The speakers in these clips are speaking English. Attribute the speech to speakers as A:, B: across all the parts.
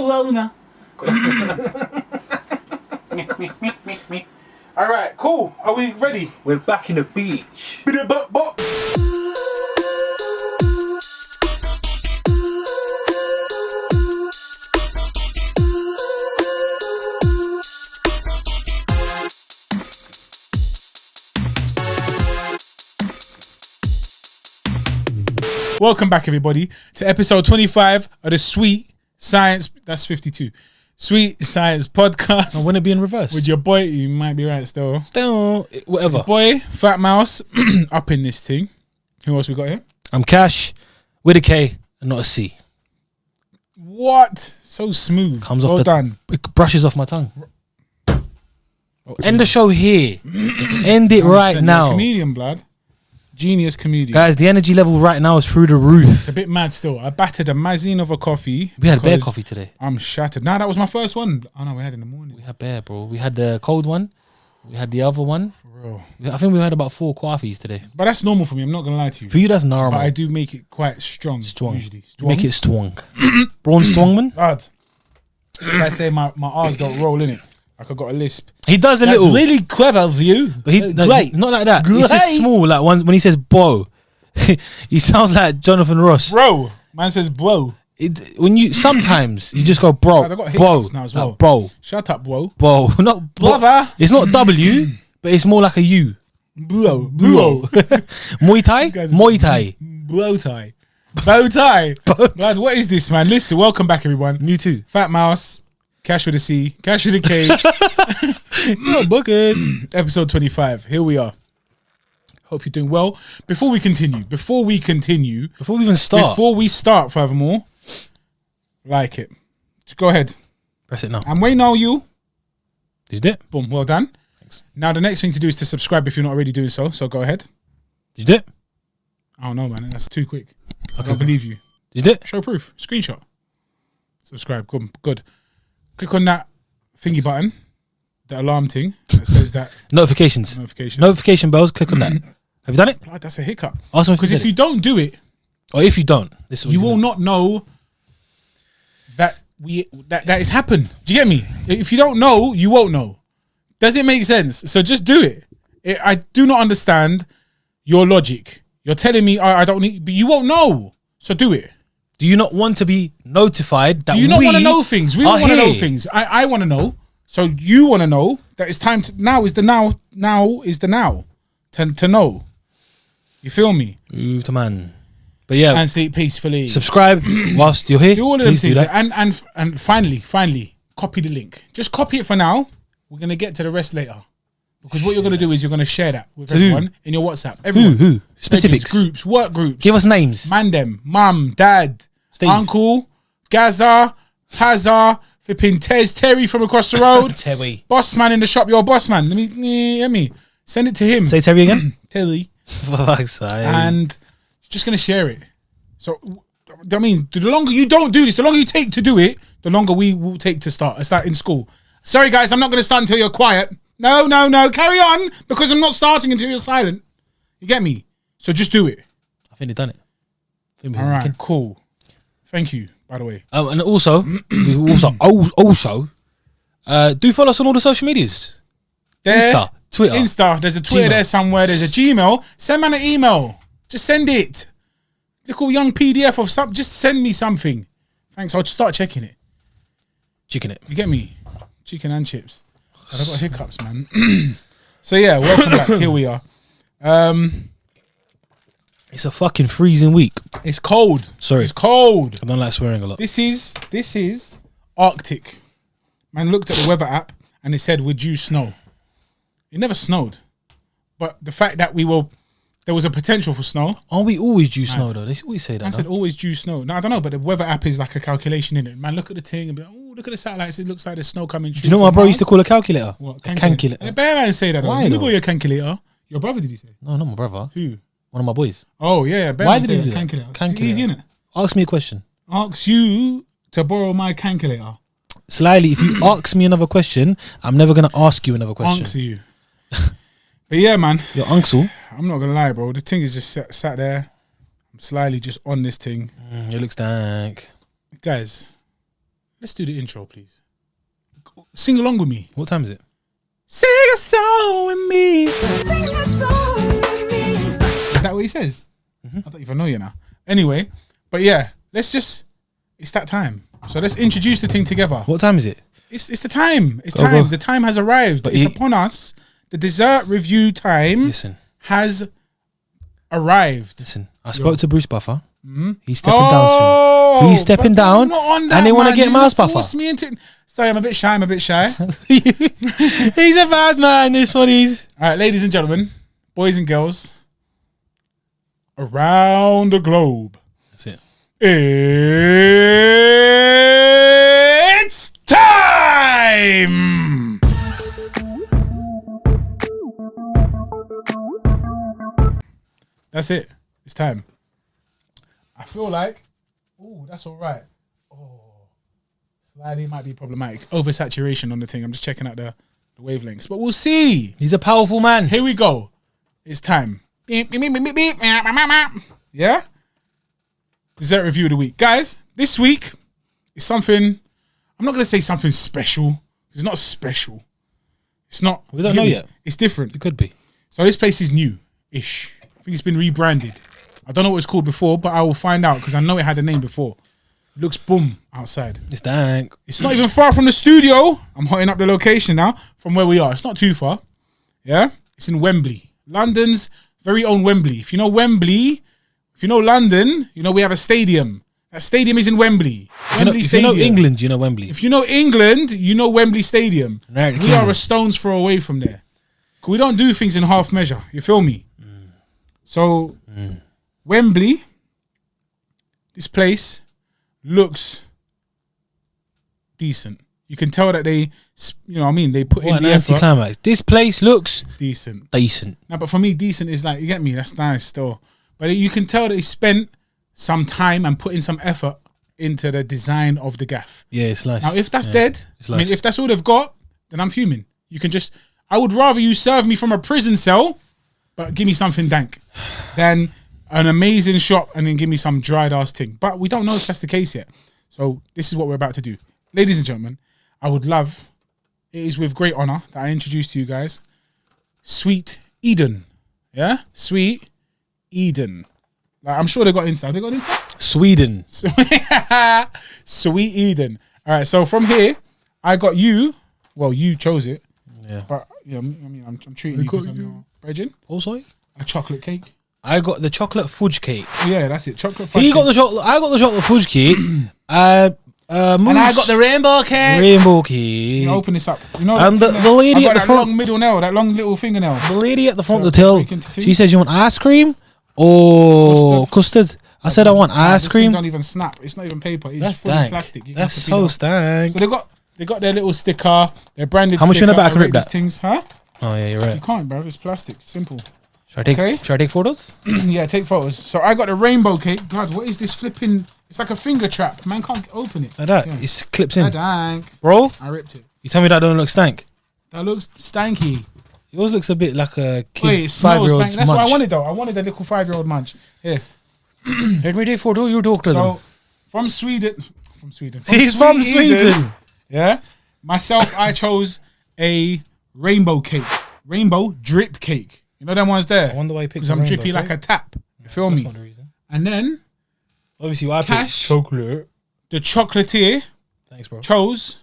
A: Kelowna. All right, cool. Are we ready?
B: We're back in the beach.
A: Welcome back, everybody, to episode 25 of the Sweet Science. That's 52. Sweet Science Podcast.
B: I want to be in reverse.
A: With your boy, you might be right still.
B: Still, whatever.
A: Your boy, Fat Mouse, up in this thing. Who else we got here?
B: I'm Cash with a K and not a C.
A: What? So smooth.
B: Comes
A: well
B: off the
A: done.
B: It brushes off my tongue. End the show here. End it right now.
A: Comedian, blood. Genius comedian.
B: Guys, the energy level right now is through the roof.
A: It's a bit mad still. I battered a mazine of a coffee.
B: We had bear coffee today.
A: I'm shattered. Nah, that was my first one. Oh no, we had it in the morning.
B: We had bear, bro. We had the cold one. We had the other one.
A: For real.
B: I think we had about 4 coffees today.
A: But that's normal for me. I'm not going to lie to you.
B: For you, that's normal.
A: But I do make it quite strong. Usually.
B: Make it strong. Braun Strongman?
A: Lad, this guy say my R's don't roll in it. Like I got a lisp.
B: He does a
A: That's
B: little.
A: really clever of you.
B: But he, no,
A: great.
B: not like that. He's just small. Like when he says "bro," he sounds like Jonathan Ross.
A: Bro. Man says bro.
B: When you sometimes you just go bro,
A: I got
B: bro,
A: hiccups now as well.
B: bro,
A: Shut up, bro.
B: bro. Not
A: Brother.
B: It's not W, but it's more like a U.
A: Bro.
B: Muay Thai, Muay Thai,
A: Blow tie. Bow tie. Lad, what is this, man? Listen, welcome back, everyone.
B: You too.
A: Fat Mouse. Cash with a C. Cash with a K.
B: No, book it.
A: Episode 25. Here we are. Hope you're doing well. Before we
B: even start,
A: furthermore, like it. Just go ahead.
B: press it now.
A: I'm waiting on you.
B: You did.
A: Boom. Well done.
B: Thanks.
A: Now, the next thing to do is to subscribe if you're not already doing so. So go ahead.
B: You did.
A: I don't know, man. That's too quick. I can't believe you.
B: You did.
A: Show proof. Screenshot. Subscribe. Good. Click on that thingy button, the alarm thing that says that.
B: Notification bells. Click on that. Have you done it?
A: Blood, that's a hiccup.
B: Because
A: if you don't do it,
B: or if you don't,
A: you will not know that that is happened. Do you get me? If you don't know, you won't know. Does it make sense? So just do it. I do not understand your logic. You're telling me I don't need, but you won't know. So do it.
B: Do you not want to be notified that
A: do you not want to know things? We want to know things. I want to know. So you want to know that it's time to now is the now to know. You feel me?
B: Move to man. But yeah,
A: and sleep peacefully.
B: Subscribe whilst you're here.
A: Do all of them things. And finally, copy the link. Just copy it for now. We're gonna get to the rest later. Because what you're gonna do is you're gonna share that with everyone in your WhatsApp. Everyone.
B: Who? Specifics.
A: Groups, work groups.
B: Give us names.
A: Mandem, mum, dad,
B: Steve.
A: uncle, Gaza, Hazza, flipping Terry from across the road.
B: Terry.
A: Boss man in the shop, your boss man. Let me send it to him.
B: Say Terry again.
A: Terry.
B: Fuck's sake.
A: And just gonna share it. So I mean, the longer you don't do this, the longer you take to do it, the longer we will take to start. I start in school. Sorry guys, I'm not gonna start until you're quiet. No, carry on, because I'm not starting until you're silent. You get me? So just do it.
B: I think they've done it.
A: All right, cool. Thank you, by the way.
B: And also, do follow us on all the social medias.
A: There,
B: Insta, Twitter.
A: There's a Twitter there somewhere. There's a Gmail. Send man an email. Just send it. Little young PDF of something. Just send me something. Thanks. I'll just start checking it.
B: Chicken it.
A: You get me? Chicken and chips. I've got hiccups, man. So yeah, welcome back. Here we are.
B: It's a fucking freezing week.
A: It's cold.
B: Sorry.
A: It's cold.
B: I don't like swearing a lot.
A: This is Arctic. Man looked at the weather app and it said we're due snow. It never snowed. But the fact that there was a potential for snow.
B: Aren't we always due snow though? They always say that.
A: I said always due snow. No, I don't know, but the weather app is like a calculation in it. Man, look at the thing and be like, oh, look at the satellites. It looks like there's snow coming true.
B: Do you know what my bro used to call a calculator?
A: What?
B: Calculator.
A: Bear man say that.
B: Why
A: You
B: though?
A: know your calculator. Your brother, did he say?
B: No, not my brother.
A: Who?
B: One of my boys.
A: Oh, yeah. Bear
B: Why
A: man
B: did
A: say
B: he do
A: that.
B: that?
A: Calculator. It's easy, innit?
B: Ask me a question.
A: Ask you to borrow my calculator.
B: Slyly, if you ask me another question, I'm never going to ask you another question.
A: Answer you. But yeah, man.
B: Your uncle.
A: I'm not going to lie, bro. The thing is just sat there. I'm slyly just on this thing.
B: It looks dank.
A: Guys, let's do the intro, please. Sing along with me.
B: What time is it?
A: Sing a song with me. Sing a song with me. Is that what he says? I don't even know you now. Anyway, but yeah, it's that time. So let's introduce the thing together.
B: What time is it?
A: It's the time. It's time.
B: Go.
A: The time has arrived. But it's upon us. The dessert review time has arrived.
B: Listen, I spoke to Bruce Buffer. He's stepping down soon. He's stepping down, and they want to get Mouse Buffer.
A: Sorry, I'm a bit shy.
B: He's a bad man. This one is.
A: All right, ladies and gentlemen, boys and girls, around the globe.
B: That's it.
A: It's time. That's it. It's time. I feel like, that's all right. Slightly might be problematic. Oversaturation on the thing. I'm just checking out the wavelengths, but we'll see.
B: He's a powerful man.
A: Here we go. It's time. Yeah? Dessert review of the week. Guys, this week is something, I'm not going to say something special. It's not special. It's not.
B: We don't know yet.
A: It's different.
B: It could be.
A: So this place is new-ish. I think it's been rebranded. I don't know what it's called before, but I will find out because I know it had a name before. It looks boom outside.
B: It's dank.
A: It's not even far from the studio. I'm hotting up the location now from where we are. It's not too far. Yeah? It's in Wembley. London's very own Wembley. If you know Wembley, if you know London, you know we have a stadium. That stadium is in Wembley. Wembley Stadium.
B: If you know England, you know Wembley.
A: If you know England, you know Wembley Stadium. We are a stone's throw away from there. We don't do things in half measure. You feel me? So, Wembley, this place looks decent. You can tell that they, they put in the effort.
B: Anticlimax. This place looks
A: decent.
B: No,
A: but for me, decent is like, you get me? That's nice still. But you can tell that they spent some time and put in some effort into the design of the gaff.
B: Yeah, it's nice.
A: Now, if that's dead, if that's all they've got, then I'm fuming. I would rather you serve me from a prison cell, but give me something dank, than an amazing shop and then give me some dried ass thing. But we don't know if that's the case yet. So this is what we're about to do. Ladies and gentlemen, it is with great honor that I introduce to you guys, Sweet Eden. Yeah? Sweet Eden. Like, I'm sure they got Insta. Have they got Insta?
B: Sweden.
A: Sweet Eden. All right, so from here, I got you. Well, you chose it.
B: Yeah.
A: But, I'm treating you because I'm your virgin.
B: Also,
A: a chocolate cake.
B: I got the chocolate fudge cake.
A: Yeah, that's it. Chocolate fudge
B: cake. I got the chocolate fudge cake. And I
A: got the rainbow cake.
B: You
A: open this up. You know
B: and the lady at the front,
A: long middle nail, that long little fingernail.
B: The lady at the front of the till, she said, "You want ice cream or custard?" I said, "I want ice cream."
A: Don't even snap. It's not even paper. It's
B: That's
A: full
B: dank.
A: plastic.
B: That's so stank.
A: So they got their little sticker. Their branded.
B: How much
A: sticker.
B: you know about I can rip that?
A: Things, huh?
B: Oh yeah, you're right.
A: You can't, bro. It's plastic. Simple.
B: Should I take photos?
A: Yeah, take photos. So I got the rainbow cake. God, what is this flipping? It's like a finger trap. Man can't open it.
B: Like that.
A: Yeah.
B: It clips in.
A: Dank.
B: Bro,
A: I ripped it.
B: You tell me that don't look stank?
A: That looks stanky.
B: Yours looks a bit like a kid.
A: Wait, it smells
B: 5-year-old's
A: That's
B: munch.
A: what I wanted though. I wanted a little 5-year-old munch. Here.
B: Let me take photo. You talk to them.
A: So, from Sweden.
B: He's from Sweden.
A: Yeah. Myself, I chose a rainbow cake. Rainbow drip cake. You know them ones there?
B: I wonder why you picked
A: because I'm drippy like a tap. You feel me?
B: That's not the reason.
A: And then,
B: obviously, I picked chocolate.
A: The chocolatier,
B: thanks, bro,
A: chose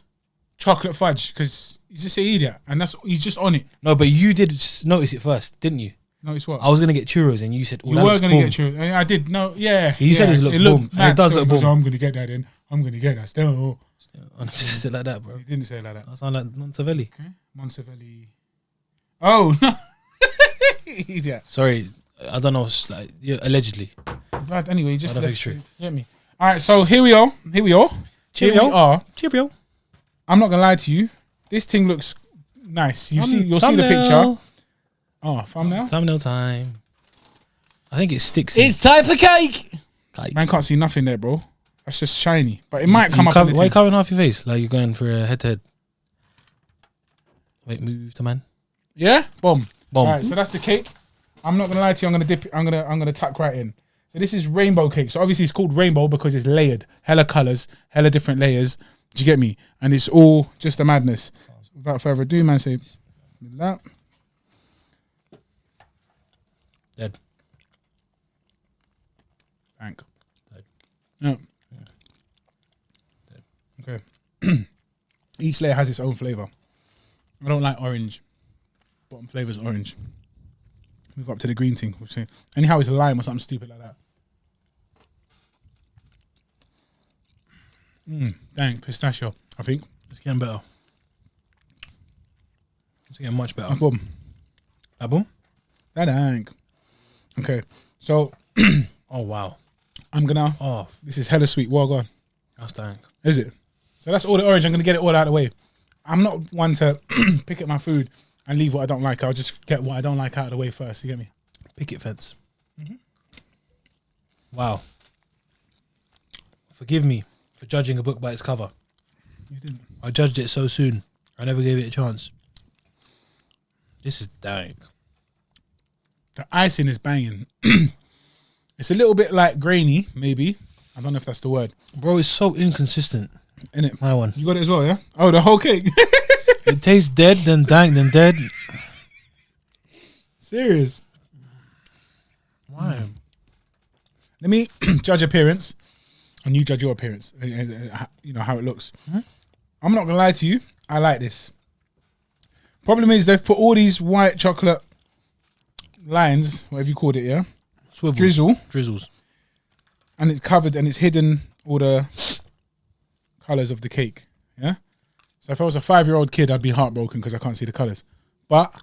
A: chocolate fudge because he's just an idiot and he's just on it.
B: No, but you did notice it first, didn't you?
A: Notice what?
B: I was gonna get churros and you said,
A: you were gonna get churros. I did. No, yeah.
B: You said it looked boom. It does look boom.
A: I'm gonna get that in. I'm gonna get that still.
B: I never said it like that, bro.
A: You didn't say it like that.
B: That sound like Montevelli.
A: Okay, Montevelli. Oh no. Idiot.
B: Sorry, I don't know. Like, yeah, allegedly.
A: But anyway, just
B: let's true.
A: Get me. All right, so here we are.
B: Cheerio.
A: I'm not gonna lie to you. This thing looks nice. You'll see the picture. Oh, thumbnail.
B: Thumbnail time. I think it sticks.
A: It's time for cake. Man can't see nothing there, bro. That's just shiny, but it might come up.
B: Why are you covering half your face? Like you're going for a head-to-head. Wait, move the man.
A: Yeah, boom.
B: All
A: right, so that's the cake. I'm not gonna lie to you. I'm gonna dip it. I'm gonna tuck right in. So this is rainbow cake. So obviously it's called rainbow because it's layered, hella colors, hella different layers Do you get me? And it's all just a madness. Without further ado, man, say that.
B: Dead.
A: Thank.
B: Dead.
A: No.
B: Dead.
A: Okay. Each layer has its own flavor. I don't like orange. Bottom flavor is orange. Move up to the green thing. Anyhow, it's a lime or something stupid like that. Dang, pistachio, I think.
B: It's getting better. It's getting much better.
A: Boom.
B: Boom?
A: Dang. Okay, so.
B: Oh, wow.
A: I'm gonna.
B: Oh,
A: this is hella sweet. Well gone.
B: that's dank.
A: Is it? So that's all the orange. I'm gonna get it all out of the way. I'm not one to pick at my food and leave what I don't like. I'll just get what I don't like out of the way first. You get me?
B: Picket fence. Wow. Forgive me for judging a book by its cover.
A: You didn't.
B: I judged it so soon. I never gave it a chance. This is dank.
A: The icing is banging. It's a little bit like grainy, maybe. I don't know if that's the word.
B: Bro, it's so inconsistent.
A: Innit?
B: My one.
A: You got it as well, yeah? Oh, the whole cake.
B: It tastes dead, then dank, then dead.
A: Serious.
B: Why?
A: Let me judge appearance, and you judge your appearance. You know how it looks. I'm not gonna lie to you. I like this. Problem is they've put all these white chocolate lines, whatever you called it, yeah,
B: Swivels. Drizzles,
A: and it's covered and it's hidden all the colors of the cake. Yeah. So if I was a 5-year-old kid, I'd be heartbroken because I can't see the colors. But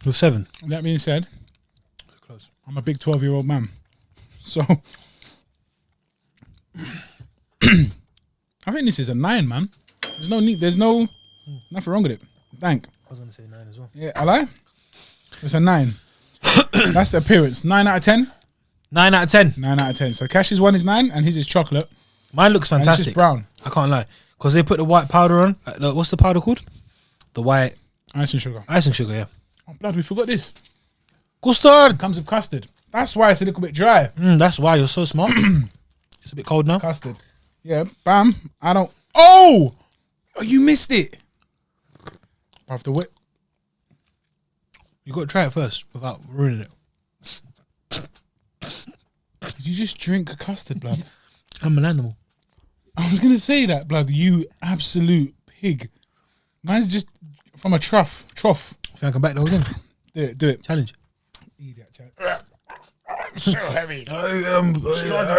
B: with 7.
A: that being said,
B: Close.
A: I'm a big 12-year-old man. So I think this is a 9, man. There's no need. There's nothing wrong with it. Thank.
B: I was gonna say 9 as well.
A: Yeah, I lie. It's a 9. That's the appearance. 9 out of 10.
B: 9 out of 10.
A: 9 out of 10. So Cash's one is 9, and his is chocolate.
B: Mine looks
A: And it's
B: fantastic.
A: just brown.
B: I can't lie, because they put the white powder on. What's the powder called? The white
A: Icing sugar.
B: icing sugar. Yeah.
A: Oh, blood, we forgot this.
B: Custard.
A: It comes with custard. That's why it's a little bit dry.
B: That's why you're so smart. It's a bit cold now.
A: Custard. Yeah, bam. I don't. Oh, you missed it. I have to wait.
B: You got to try it first without ruining it.
A: Did you just drink custard, blood?
B: I'm an animal.
A: I was gonna say that, blood. You absolute pig. Mine's just from a trough.
B: Think I can back those in?
A: Do it.
B: Challenge.
A: Idiot, child. So heavy.
B: I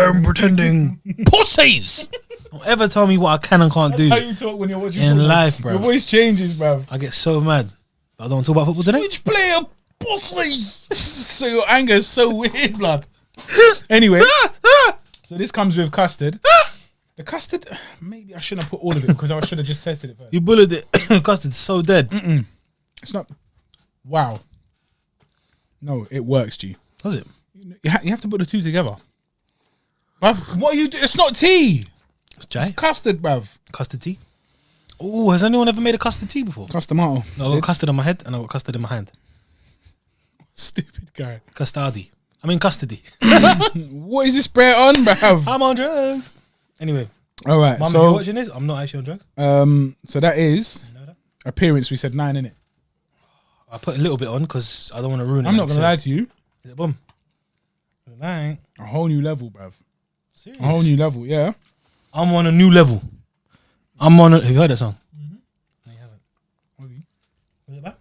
B: am pretending. Pussies! Don't ever tell me what I can and can't do
A: How you talk when you're watching
B: in
A: football.
B: life, bro.
A: Your voice changes, bro.
B: I get so mad. I don't want to talk about football today.
A: Which player, pussies? So your anger is so weird, blood. Anyway, so this comes with custard. The custard, maybe I shouldn't have put all of it because I should have just tested it first.
B: You bullied it. Custard's so dead.
A: It's not. Wow. No, it works, G.
B: Does it?
A: You have to put the two together. Bruv, what are you doing? It's not tea.
B: It's
A: It's custard, bruv.
B: Custard tea. Oh, has anyone ever made a custard tea before?
A: Customato.
B: No, I got custard on my head and I got custard in my hand.
A: Stupid guy.
B: Custody. I mean custody.
A: What is this spray on, bruv?
B: I'm on drugs. Anyway.
A: All right,
B: Mum, if
A: so
B: you're watching this, I'm not actually on drugs.
A: so that is
B: You know that?
A: appearance. We said 9, innit?
B: I put a little bit on because I don't want to ruin it.
A: I'm not gonna lie to you.
B: Is it boom? Nine.
A: A whole new level, bruv.
B: Serious?
A: A whole new level, yeah.
B: I'm on a new level. Have you heard that song? No, you haven't.
A: What
B: Was it about?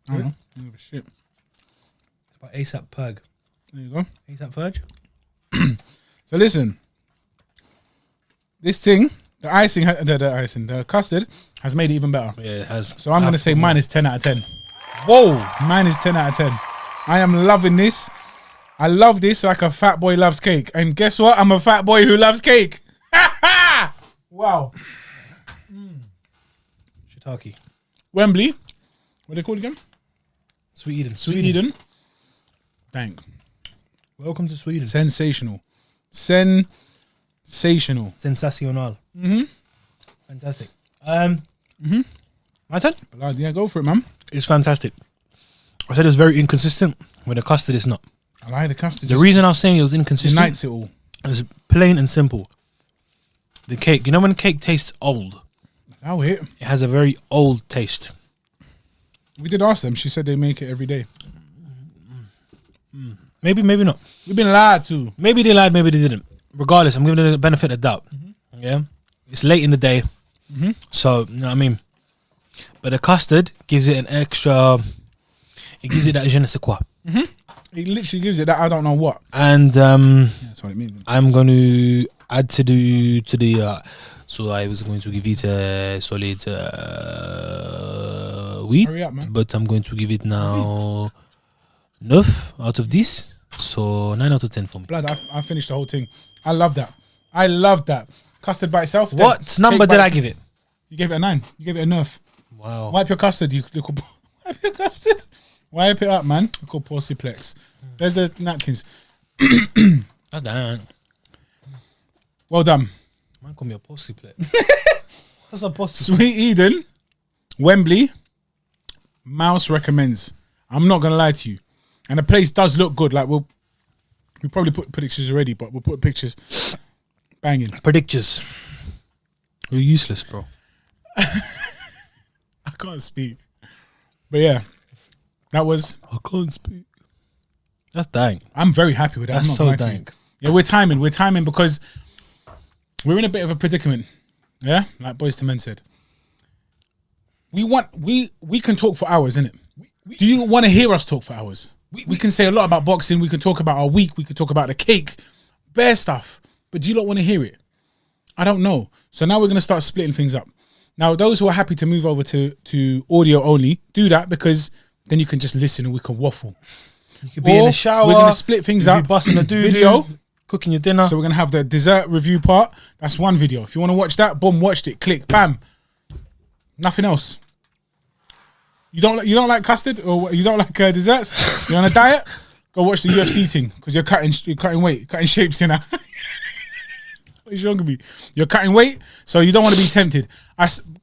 A: I don't know. I don't give a shit.
B: It's by ASAP Ferg.
A: There you go.
B: ASAP Ferg?
A: So listen, this thing, the icing, the custard has made it even better.
B: Yeah, it has.
A: So I'm gonna say mine is 10 out of 10.
B: Whoa.
A: Mine is 10 out of 10. I am loving this. I love this like a fat boy loves cake. And guess what? I'm a fat boy who loves cake. Wow.
B: Shiitake.
A: Wembley. What are they called again?
B: Sweet Eden.
A: Sweet Eden. Thank.
B: Welcome to Sweden.
A: Sensational. Sensational.
B: Sensational. Fantastic. My turn?
A: Blood, yeah, go for it, man.
B: It's fantastic. I said it's very inconsistent. With the custard, it's not.
A: I like the custard.
B: The reason I was saying it was inconsistent
A: unites it all.
B: is plain and simple. The cake. You know when cake tastes old?
A: Oh, it.
B: It has a very old taste.
A: We did ask them. She said they make it every day.
B: Maybe, maybe not.
A: We've been lied to.
B: Maybe they lied, maybe they didn't. Regardless, I'm giving it the benefit of doubt. Yeah, it's late in the day, so you know what I mean. But the custard gives it an extra. It gives it that je ne sais quoi.
A: It literally gives it that I don't know what.
B: And
A: That's what it means.
B: I'm going to add to the. So I was going to give it a solid wheat,
A: Hurry up, man.
B: but I'm going to give it now 9 out of 10. So 9 out of 10 for me.
A: Blood, I finished the whole thing. I love that. I love that. Custard by itself.
B: What number did I give it?
A: You gave it a 9. You gave it a nerf.
B: Wow.
A: Wipe your custard, you little. Wipe your custard. Wipe it up, man. Little porciplex. There's the napkins.
B: That's that.
A: Well done.
B: Man, call me a pussy plate. What's a pussy?
A: Sweet Eden, Wembley, Mouse recommends. I'm not gonna lie to you, and the place does look good. Like we probably put pictures already, but we'll put pictures. Banging.
B: Predictors. You're useless, bro.
A: I can't speak, but yeah, that was.
B: I can't speak. That's dank.
A: I'm very happy with that.
B: That's
A: I'm not
B: so
A: gonna lie to you.
B: dank.
A: Yeah, we're timing because we're in a bit of a predicament. Yeah, like Boys to Men said. We can talk for hours, innit? Do you want to hear us talk for hours? We can say a lot about boxing. We can talk about our week. We can talk about the cake, bare stuff. But do you not want to hear it? I don't know. So now we're going to start splitting things up. Now, those who are happy to move over to audio only, do that because then you can just listen and we can waffle.
B: You could be in the shower.
A: We're going to split things up.
B: Busting a dude.
A: Video.
B: Cooking your dinner.
A: So we're going to have the dessert review part. That's one video. If you want to watch that, boom, watched it. Click, bam. Nothing else. You don't like custard or you don't like desserts? You're on a diet? Go watch the UFC thing because you're cutting weight, cutting shapes, you know. What is wrong with me? You're cutting weight, so you don't want to be tempted.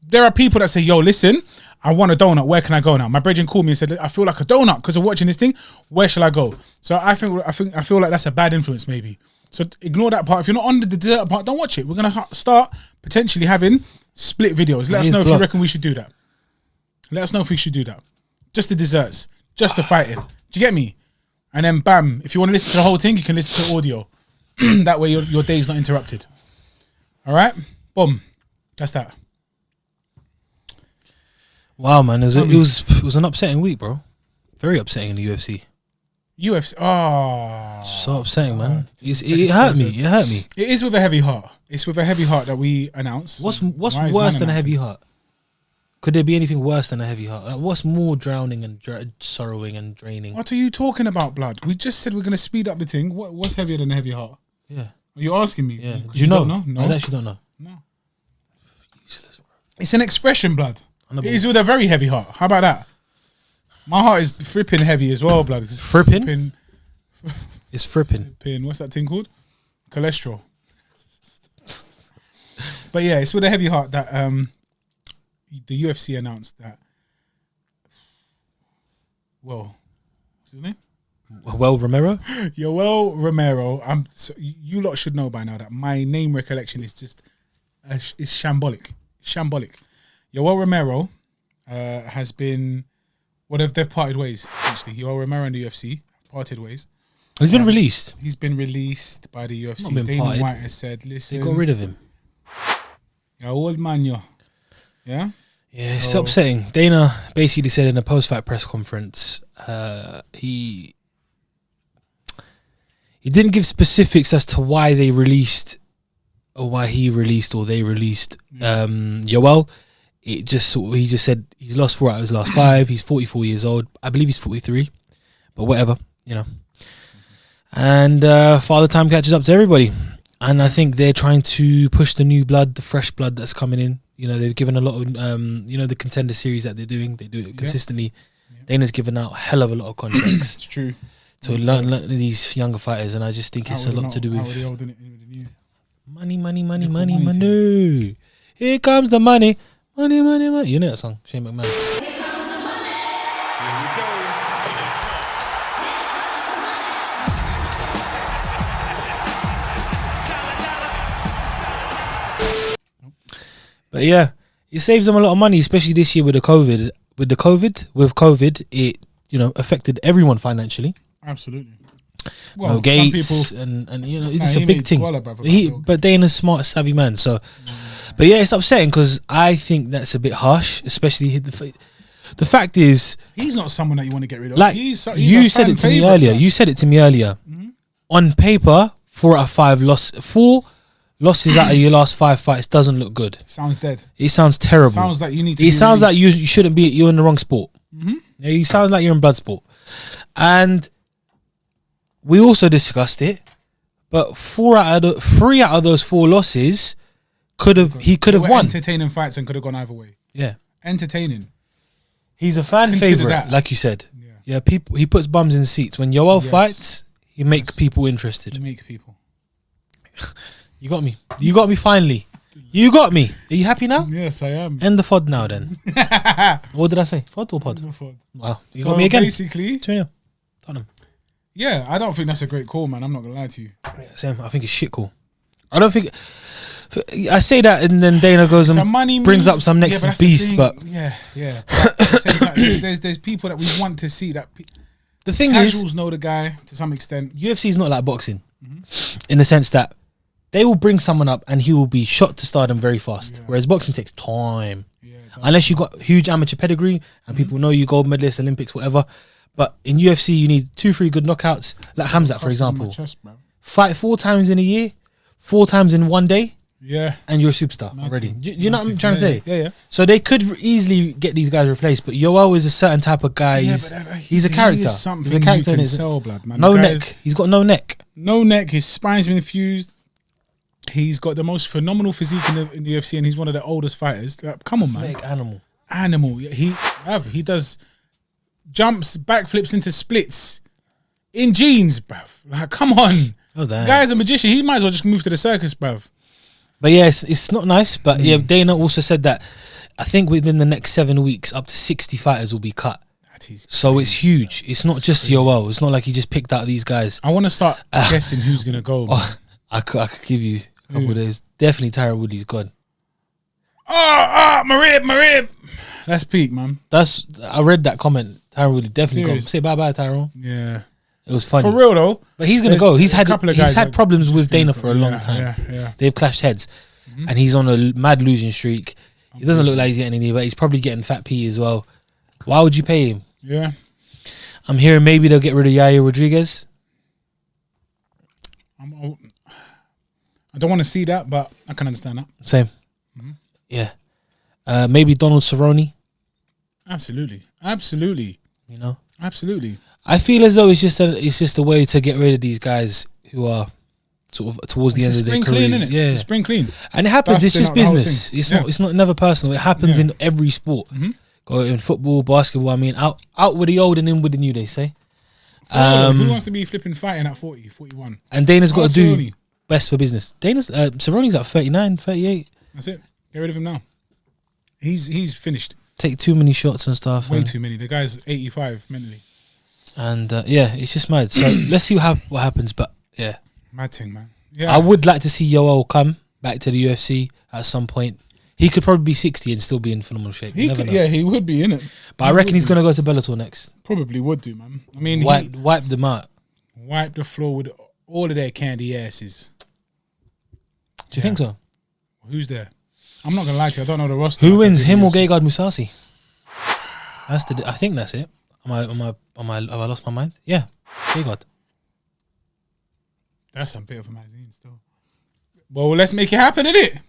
A: There are people that say, yo, listen, I want a donut. Where can I go now? My brethren called me and said, I feel like a donut because of watching this thing. Where shall I go? So I feel like that's a bad influence maybe. So ignore that part. If you're not on the dessert part, don't watch it. We're going to start potentially having split videos. Let us know if you reckon we should do that. Let us know if we should do that. Just the desserts. Just the fighting. Do you get me? And then bam, if you want to listen to the whole thing, you can listen to audio. That way your day's not interrupted. All right? Boom. That's that.
B: Wow, man. It was an upsetting week, bro. Very upsetting in the UFC.
A: UFC. Oh.
B: So upsetting, man. It hurt me. It hurt me.
A: It is with a heavy heart. It's with a heavy heart that we announce.
B: What's worse than a heavy heart? Could there be anything worse than a heavy heart? Like, what's more drowning and sorrowing and draining?
A: What are you talking about, blood? We just said we're going to speed up the thing. What's heavier than a heavy heart?
B: Yeah.
A: Are you asking me?
B: Yeah. Do
A: you
B: know?
A: Don't know? No.
B: I actually don't know.
A: No.
B: Useless, bro.
A: It's an expression, blood. It is with a very heavy heart. How about that? My heart is fripping heavy as well, blood.
B: Fripping? It's fripping.
A: What's that thing called? Cholesterol. But yeah, it's with a heavy heart that the UFC announced that. Well, what's his name?
B: Well, Romero.
A: Yoel Romero. You lot should know by now that my name recollection is just is shambolic. Yoel Romero has been. They've parted ways. Actually, Yoel Romero and the UFC parted ways.
B: He's been released.
A: He's been released by the UFC.
B: Not been
A: Dana
B: parted.
A: White has said, "Listen,
B: They got rid of him.
A: You're old man, yeah."
B: Yeah, it's upsetting. Dana basically said in a post-fight press conference, he didn't give specifics as to why they released or why he released or they released Yoel. He just said he's lost 4 out of his last 5. He's 44 years old. I believe he's 43, but whatever, you know. And Father Time catches up to everybody. And I think they're trying to push the new blood, the fresh blood that's coming in. You know, they've given a lot of, the contender series that they're doing. They do it consistently. Yeah. Dana's given out a hell of a lot of contracts.
A: It's true.
B: To learn these younger fighters. And I just think it's a lot to do with money. Here comes the money. Money. You know that song, Shane McMahon.
C: Here comes the money. Here we go.
B: But yeah, it saves them a lot of money, especially this year with the COVID. With COVID, it affected everyone financially.
A: Absolutely.
B: Well,
A: some
B: Gates
A: people,
B: and it's a big thing.
A: brother,
B: But Dana's smart, savvy man. So, but yeah, it's upsetting because I think that's a bit harsh, especially the fact is
A: he's not someone that you want to get rid of.
B: like
A: he's
B: you said it to me earlier. You said it to me earlier. On paper, 4 out of 5 4 losses out of your last 5 fights doesn't look good.
A: Sounds dead.
B: It sounds terrible.
A: Sounds like you need to.
B: It sounds like you shouldn't be. You're in the wrong sport. Yeah, you sound like you're in blood sport. And we also discussed it, but 3 out of those 4 losses he could have won.
A: Entertaining fights and could have gone either way.
B: Yeah,
A: entertaining.
B: He's a fan favorite, like you said. Yeah, people. He puts bums in seats. When Yoel fights, he makes people interested.
A: You make people.
B: You got me. You got me finally. You got me. Are you happy now?
A: Yes, I am.
B: End the FOD now then. What did I say? FOD or pod? Wow. You got me again.
A: Basically,
B: 2-0. Tottenham.
A: Yeah, I don't think that's a great call, man. I'm not going to lie to you.
B: Same. I think it's shit call. I don't think... I say that and then Dana goes and brings up some next beast, but...
A: Yeah. But at the same time, there's people that we want to see that...
B: The thing
A: casuals
B: is...
A: know the guy to some extent.
B: UFC is not like boxing. In the sense that they will bring someone up and he will be shot to stardom very fast. Whereas boxing takes time. Unless you got huge amateur pedigree and people know you gold medalist, Olympics, whatever. But in UFC, you need 2-3 good knockouts. Like Hamzat, for example. Fight 4 times in a year, 4 times in one day.
A: Yeah.
B: And you're a superstar already. Do you know what I'm trying to say?
A: Yeah.
B: So they could easily get these guys replaced, but Yoel is a certain type of guy. He's a character.
A: He's a character in
B: himself.
A: Blood, man.
B: No neck. He's got no neck.
A: No neck. His spine's been fused. He's got the most phenomenal physique in the UFC, and he's one of the oldest fighters. Come on, man. Animal. He does jumps, backflips into splits in jeans, bruv. Like, come on.
B: Oh, damn.
A: The guy's a magician. He might as well just move to the circus, bruv.
B: But yeah, it's not nice. But yeah, Dana also said that I think within the next 7 weeks, up to 60 fighters will be cut. So it's huge. It's not just Yoel. It's not like he just picked out these guys.
A: I want to start guessing who's going to go.
B: I could give you a couple of days. Definitely Tyron Woodley's gone.
A: My rib. That's peak, man.
B: I read that comment. Tyron Woodley definitely gone. Say bye-bye, Tyron.
A: Yeah.
B: It was funny.
A: For real, though.
B: But he's going to go. He's had problems with Dana for a long time.
A: Yeah.
B: They've clashed heads. And he's on a mad losing streak. He doesn't look like he's getting any, but he's probably getting fat P as well. Why would you pay him?
A: Yeah.
B: I'm hearing maybe they'll get rid of Yair Rodriguez.
A: I don't want to see that, but I can understand that.
B: Same. Yeah. Maybe Donald Cerrone.
A: Absolutely.
B: You know?
A: Absolutely.
B: I feel as though it's just a way to get rid of these guys who are sort of towards the end of their careers.
A: Clean, yeah, it's spring clean.
B: And it happens. It's just business. It's not never personal. It happens in every sport. Go in football, basketball. I mean, out with the old and in with the new. They say.
A: Who wants to be flipping fighting at 40, 41?
B: And Dana's got to do best for business. Cerrone's at 39, 38.
A: That's it. Get rid of him now. He's finished.
B: Take too many shots and stuff.
A: Way too many. The guy's 85 mentally.
B: And it's just mad. So let's see what happens. But yeah,
A: mad thing, man. Yeah,
B: I would like to see Yoel come back to the UFC at some point. He could probably be 60 and still be in phenomenal shape.
A: He would be in it.
B: But I reckon he's going to go to Bellator next.
A: Probably would do, man. I mean,
B: wipe them out.
A: Wipe the floor with all of their candy asses.
B: Do you think so?
A: Who's there? I'm not gonna lie to you. I don't know the roster.
B: Who wins, him or Gegard Mousasi? I think that's it. Have I lost my mind? Yeah, Gegard.
A: That's a bit of a magazine still. Well, let's make it happen, innit?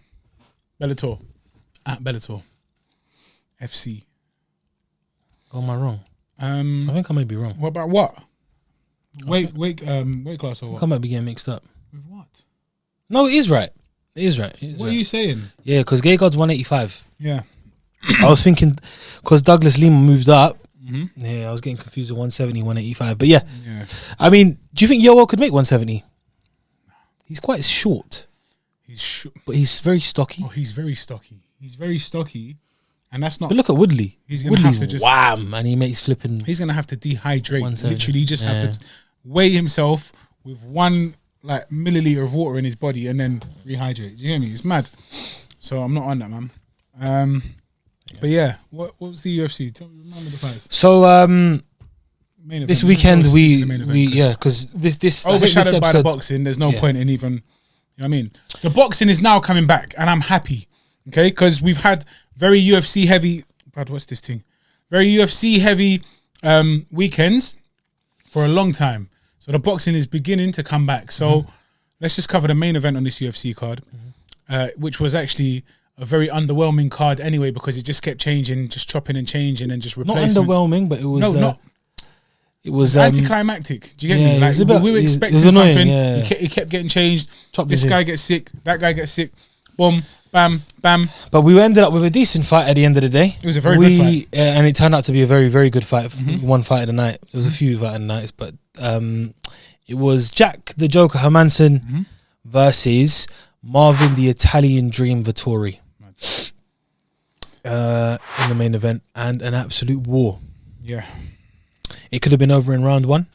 A: Bellator. At Bellator. FC.
B: Oh, am I wrong? I think I may be wrong.
A: What about what? Weight class or what?
B: I might be getting mixed up.
A: With what?
B: No, it is right.
A: What are you saying?
B: Yeah, because Gegard's 185.
A: Yeah.
B: I was thinking, because Douglas Lima moved up. Yeah, I was getting confused with 170, 185. But yeah. I mean, do you think Yoel could make 170? He's quite short. But he's very stocky.
A: Oh, he's very stocky. And that's not.
B: But look at Woodley.
A: He's going to have to just
B: wham, and he makes flipping.
A: He's going to have to dehydrate. Literally, just have to weigh himself with 1 milliliter of water in his body and then rehydrate. Do you hear me? It's mad. So I'm not on that, man. But yeah, what was the UFC? Tell me, remind me the fights.
B: So
A: Main event.
B: this weekend
A: Let's go to the main event,
B: because this I think this
A: overshadowed by the
B: episode-
A: boxing. There's no
B: Yeah.
A: point in even. You know what I mean? The boxing is now coming back, and I'm happy. Okay, because we've had very UFC heavy. Brad, what's this thing? Very UFC heavy weekends for a long time. So the boxing is beginning to come back. So let's just cover the main event on this UFC card, which was actually a very underwhelming card anyway, because it just kept changing, just chopping and changing and just
B: not
A: replacements.
B: underwhelming, but it was it was
A: anticlimactic. Do you get me?
B: it
A: Like
B: was a bit-
A: we were
B: it was
A: expecting
B: annoying,
A: something.
B: yeah.
A: It kept getting changed.
B: Chopped
A: This
B: his
A: guy
B: head.
A: gets sick. That guy gets sick. Boom, bam, bam.
B: But we ended up with a decent fight at the end of the day.
A: It was a very good fight.
B: And it turned out to be a very, very good fight. One fight of the night. There was a few fight of the nights, but it was Jack the Joker Hermansson versus Marvin the Italian Dream Vettori in the main event, and an absolute war.
A: Yeah.
B: It could have been over in round one.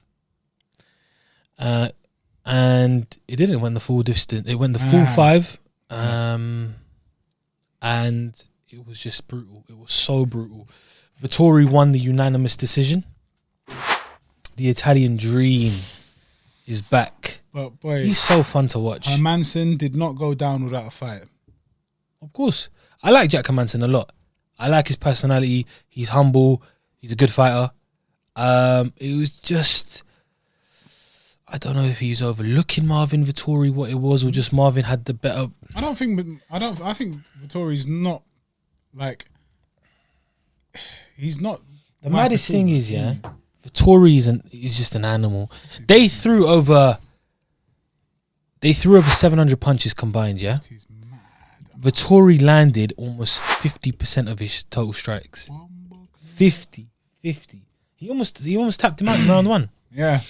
B: And it didn't. It went the full distance. It went the full 5. And it was just brutal. It was so brutal. Vettori won the unanimous decision. The Italian Dream is back.
A: But boy,
B: He's so fun to watch.
A: Hermansson did not go down without a fight.
B: Of course. I like Jack Hermansson a lot. I like his personality. He's humble. He's a good fighter. It was just, I don't know if he's overlooking Marvin Vettori, what it was, or just Marvin had the better.
A: I think Vettori's not like. He's not.
B: The maddest thing is, Vettori is just an animal. They threw over 700 punches combined, yeah?
A: He's mad.
B: Vettori landed almost 50% of his total strikes. 50. He almost tapped him out in round one.
A: Yeah.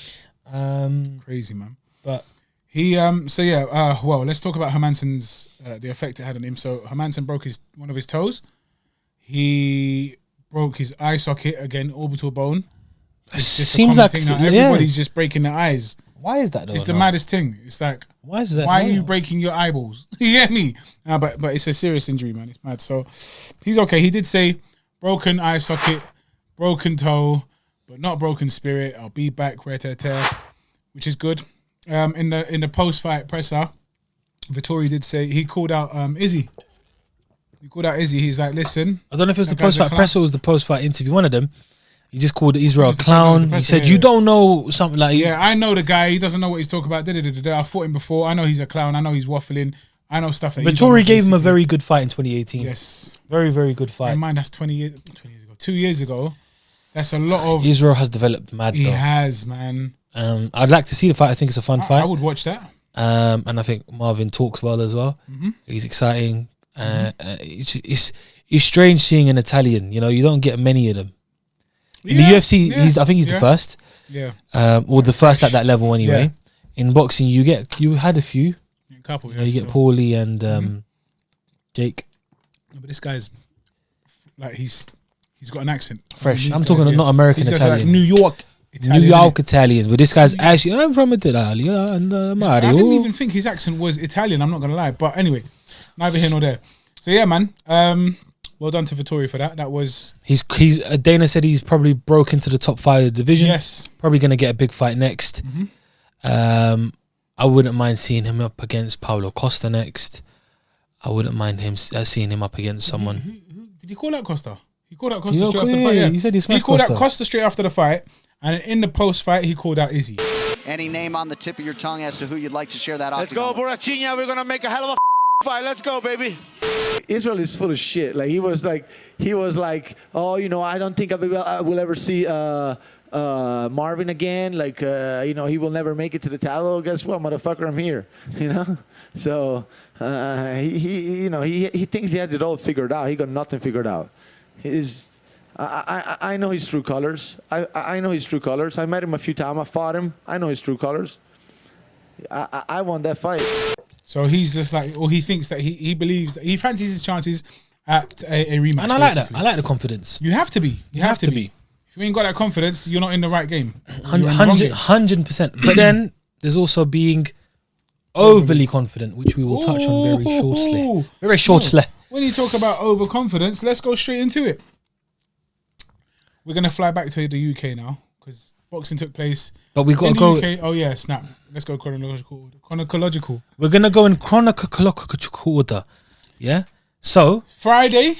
B: Um,
A: Crazy, man.
B: but
A: He well, let's talk about Hermansson's the effect it had on him. So Hermansson broke one of his toes. He broke his eye socket again, orbital bone. It's just a
B: seems
A: common
B: like
A: thing now. Everybody's just breaking their eyes.
B: Why is that though?
A: It's the
B: now?
A: maddest thing. It's like,
B: Why is that?
A: why are
B: now?
A: you breaking your eyeballs? You get me? But it's a serious injury, man. It's mad. So he's okay. He did say broken eye socket, broken toe, but not broken spirit. I'll be back, which is good. In the post fight presser, Vettori did say he called out Izzy. He called out Izzy. He's like, listen.
B: I don't know if it was the
A: that guy's
B: post
A: a
B: fight
A: clown.
B: press or was the post fight interview. One of them. He just called Israel a
A: It was the
B: clown.
A: press,
B: He said,
A: yeah.
B: "You don't know something like."
A: Yeah, I know the guy. He doesn't know what he's talking about. I fought him before. I know he's a clown. I know he's waffling. I know stuff that he's on,
B: Vettori gave him a
A: basically.
B: very good fight in 2018.
A: Yes.
B: Very, very good
A: Bear
B: fight.
A: in mind, that's 20 years ago. 2 years ago. That's a lot of.
B: Israel has developed mad
A: He
B: though.
A: has, man.
B: I'd like to see the fight. I think it's a fun
A: I
B: fight.
A: would watch that.
B: And I think Marvin talks well as well. He's exciting. It's strange seeing an Italian. You know, you don't get many of them. In the UFC, I think he's the first.
A: Yeah.
B: Or the first at that level anyway. In boxing, you had a few.
A: A couple.
B: You get Paulie and Jake.
A: But this guy's like he's got an accent.
B: Fresh.
A: These
B: I'm
A: guys,
B: talking not American
A: These guys are
B: Italian.
A: like New York Italian.
B: New York
A: innit?
B: Italians, but this guy's actually, I'm from Italy and Mario.
A: I didn't even think his accent was Italian. I'm not gonna lie, but anyway, neither here nor there. So yeah, man. Well done to Vettori for that. That was
B: He's Dana said he's probably broke into the top 5 of the division.
A: yes.
B: Probably going to get a big fight next. I wouldn't mind seeing him up against Paulo Costa next. I wouldn't mind him seeing him up against someone.
A: Who did he call out Costa? He called out Costa
B: Yeah,
A: straight after the
B: yeah,
A: fight. Yeah,
B: he said he smashed
A: called out
B: Costa.
A: Costa straight after the fight, and in the post fight he called out Izzy.
D: Any name on the tip of your tongue as to who you'd like to share that
E: Let's go,
D: octagon with?
E: Borrachina. We're gonna make a hell of a fight. Let's go, baby.
F: Israel is full of shit. Like he was like, oh, you know, I don't think I will ever see Marvin again. Like, you know, he will never make it to the title. Guess what, motherfucker, I'm here. You know, so he thinks he has it all figured out. He got nothing figured out. I know his true colors. I know his true colors. I met him a few times. I fought him. I know his true colors. I won that fight.
A: So he's just like, or he thinks that he believes that he fancies his chances at a rematch.
B: And I like that.
A: basically.
B: I like the confidence.
A: You have to be. You have to be. If you ain't got that confidence, you're not in the right game. You're in the wrong game.
B: 100%. But then there's also being overly confident, which we will touch on very shortly. Very shortly.
A: when you talk about overconfidence, let's go straight into it. We're gonna fly back to the UK now because boxing took place.
B: But we got
A: in
B: to
A: the
B: go.
A: UK. Oh yeah, snap. Let's go chronological.
B: We're gonna go in chronological order. Yeah. So
A: Friday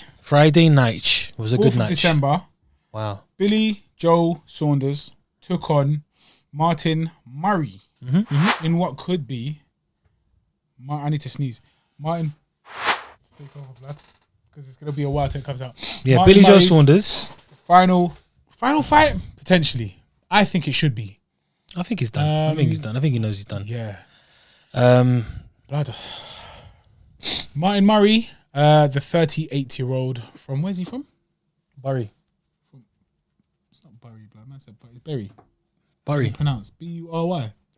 B: night was a
A: 4th
B: good
A: of
B: night.
A: December.
B: Wow.
A: Billy Joe Saunders took on Martin Murray in what could be. I need to sneeze. Martin, take over, blood, because it's gonna be a while till it comes out.
B: Yeah,
A: Martin
B: Billy Joe
A: Murray's
B: Saunders.
A: Final fight potentially. I think it should be.
B: I think he's done. I think he's done. I think he knows he's done.
A: Yeah.
B: Blood.
A: Martin Murray, the 38-year-old from where's he from?
B: Bury.
A: It's not Bury, blood. Man said Bury. Bury.
B: Bury.
A: Pronounced Bury.